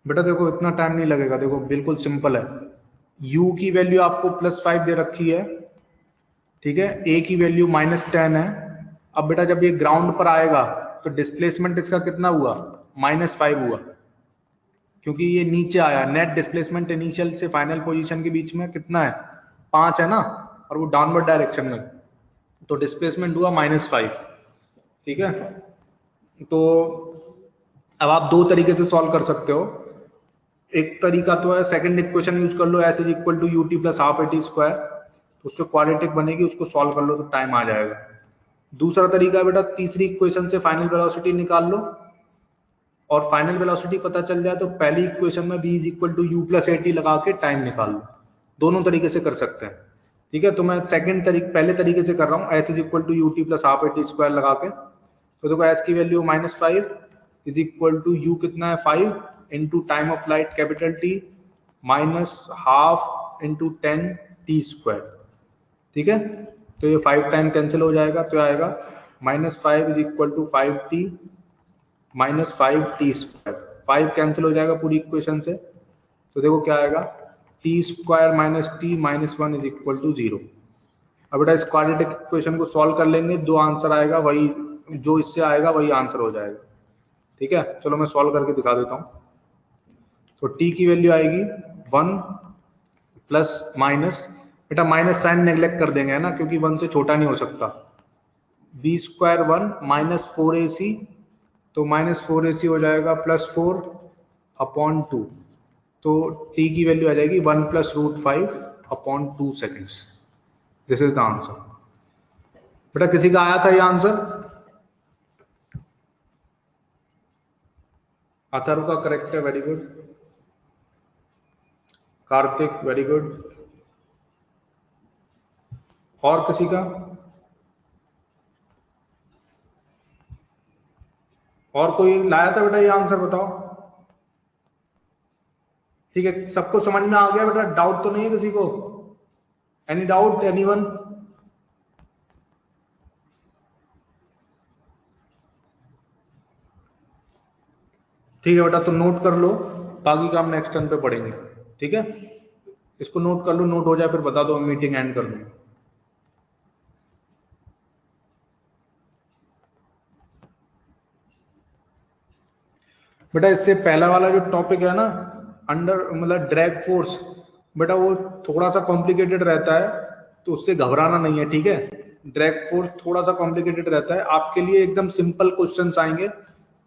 बेटा देखो इतना टाइम नहीं लगेगा, देखो बिल्कुल सिंपल है। u की वैल्यू आपको +5 दे रखी है, ठीक है, a की वैल्यू -10 है। अब बेटा जब ये ग्राउंड पर आएगा तो डिस्प्लेसमेंट इसका कितना हुआ, -5 हुआ, क्योंकि ये नीचे आया, नेट डिस्प्लेसमेंट इनिशियल से फाइनल पोजीशन के बीच में कितना है, 5 है ना, और वो डाउनवर्ड डायरेक्शन में, तो डिस्प्लेसमेंट हुआ -5। ठीक है, तो अब आप दो तरीके से सॉल्व कर सकते हो। एक तरीका तो है सेकंड इक्वेशन यूज कर लो, s is equal to u t plus half a t square, तो उससे क्वाड्रेटिक बनेगी, उसको सॉल्व कर लो तो टाइम आ जाएगा। दूसरा तरीका है बेटा, तीसरी इक्वेशन से फाइनल वेलोसिटी निकाल लो, और फाइनल वेलोसिटी पता चल जाए तो पहली इक्वेशन में v is equal to u plus a t लगा के टाइम निकाल लो। दोनों तरीके से कर सकते हैं। ठीक है, तो मैं पहले तरीके से कर रहा हूँ, s is equal to u t plus half a t square लगा के। तो देखो एस की वैल्यू -5 इज इक्वल टू यू कितना है 5 into time of light capital t minus half into 10 t square. ठीक है, तो ये 5 टाइम कैंसिल हो जाएगा, तो आएगा -5 is equal to 5t minus 5t square. 5 cancel हो जाएगा पूरी इक्वेशन से, तो देखो क्या आएगा, t square minus t minus 1 is equal to 0। अब बेटा इस क्वाड्रेटिक इक्वेशन को सॉल्व कर लेंगे, दो आंसर आएगा, वही जो इससे आएगा वही आंसर हो जाएगा। ठीक है, चलो मैं सॉल्व करके दिखा देता हूँ। तो टी की वैल्यू आएगी 1 प्लस माइनस, बेटा माइनस साइन नेग्लेक्ट कर देंगे है ना, क्योंकि 1 से छोटा नहीं हो सकता। बी स्क्वायर 1 माइनस 4ac, तो -4ac हो जाएगा +4 अपॉन 2, तो t की वैल्यू आ जाएगी 1 plus √5 upon 2 seconds. This is the answer. बेटा किसी का आया था ये आंसर? अथर्व का करेक्ट है, very good. Kartik very good. और किसी का? और कोई लाया था बेटा ये आंसर, बताओ। ठीक है, सबको समझ में आ गया बेटा? डाउट तो नहीं है किसी को? Any doubt, anyone? ठीक है बेटा, तो नोट कर लो, बाकी काम नेक्स्ट टर्न पे पढ़ेंगे। ठीक है, इसको नोट कर लो, नोट हो जाए फिर बता दो, मीटिंग एंड कर लूंगा। बेटा इससे पहला वाला जो टॉपिक है ना, अंडर मतलब ड्रैग फोर्स, बेटा वो थोड़ा सा कॉम्प्लिकेटेड रहता है, तो उससे घबराना नहीं है। ठीक है, ड्रैग फोर्स थोड़ा सा कॉम्प्लिकेटेड रहता है, आपके लिए एकदम सिंपल क्वेश्चंस आएंगे,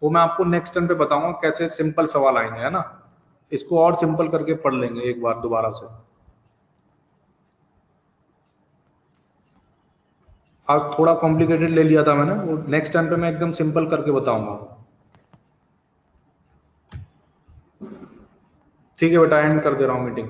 वो मैं आपको नेक्स्ट टाइम पे बताऊंगा कैसे सिंपल सवाल आएंगे, है ना। इसको और सिंपल करके पढ़ लेंगे एक बार दोबारा से। आज थोड़ा कॉम्प्लिकेटेड ले लिया था मैंने, वो नेक्स्ट टाइम पे मैं एकदम सिंपल करके बताऊंगा। ठीक है बेटा, एंड कर दे रहा हूँ मीटिंग।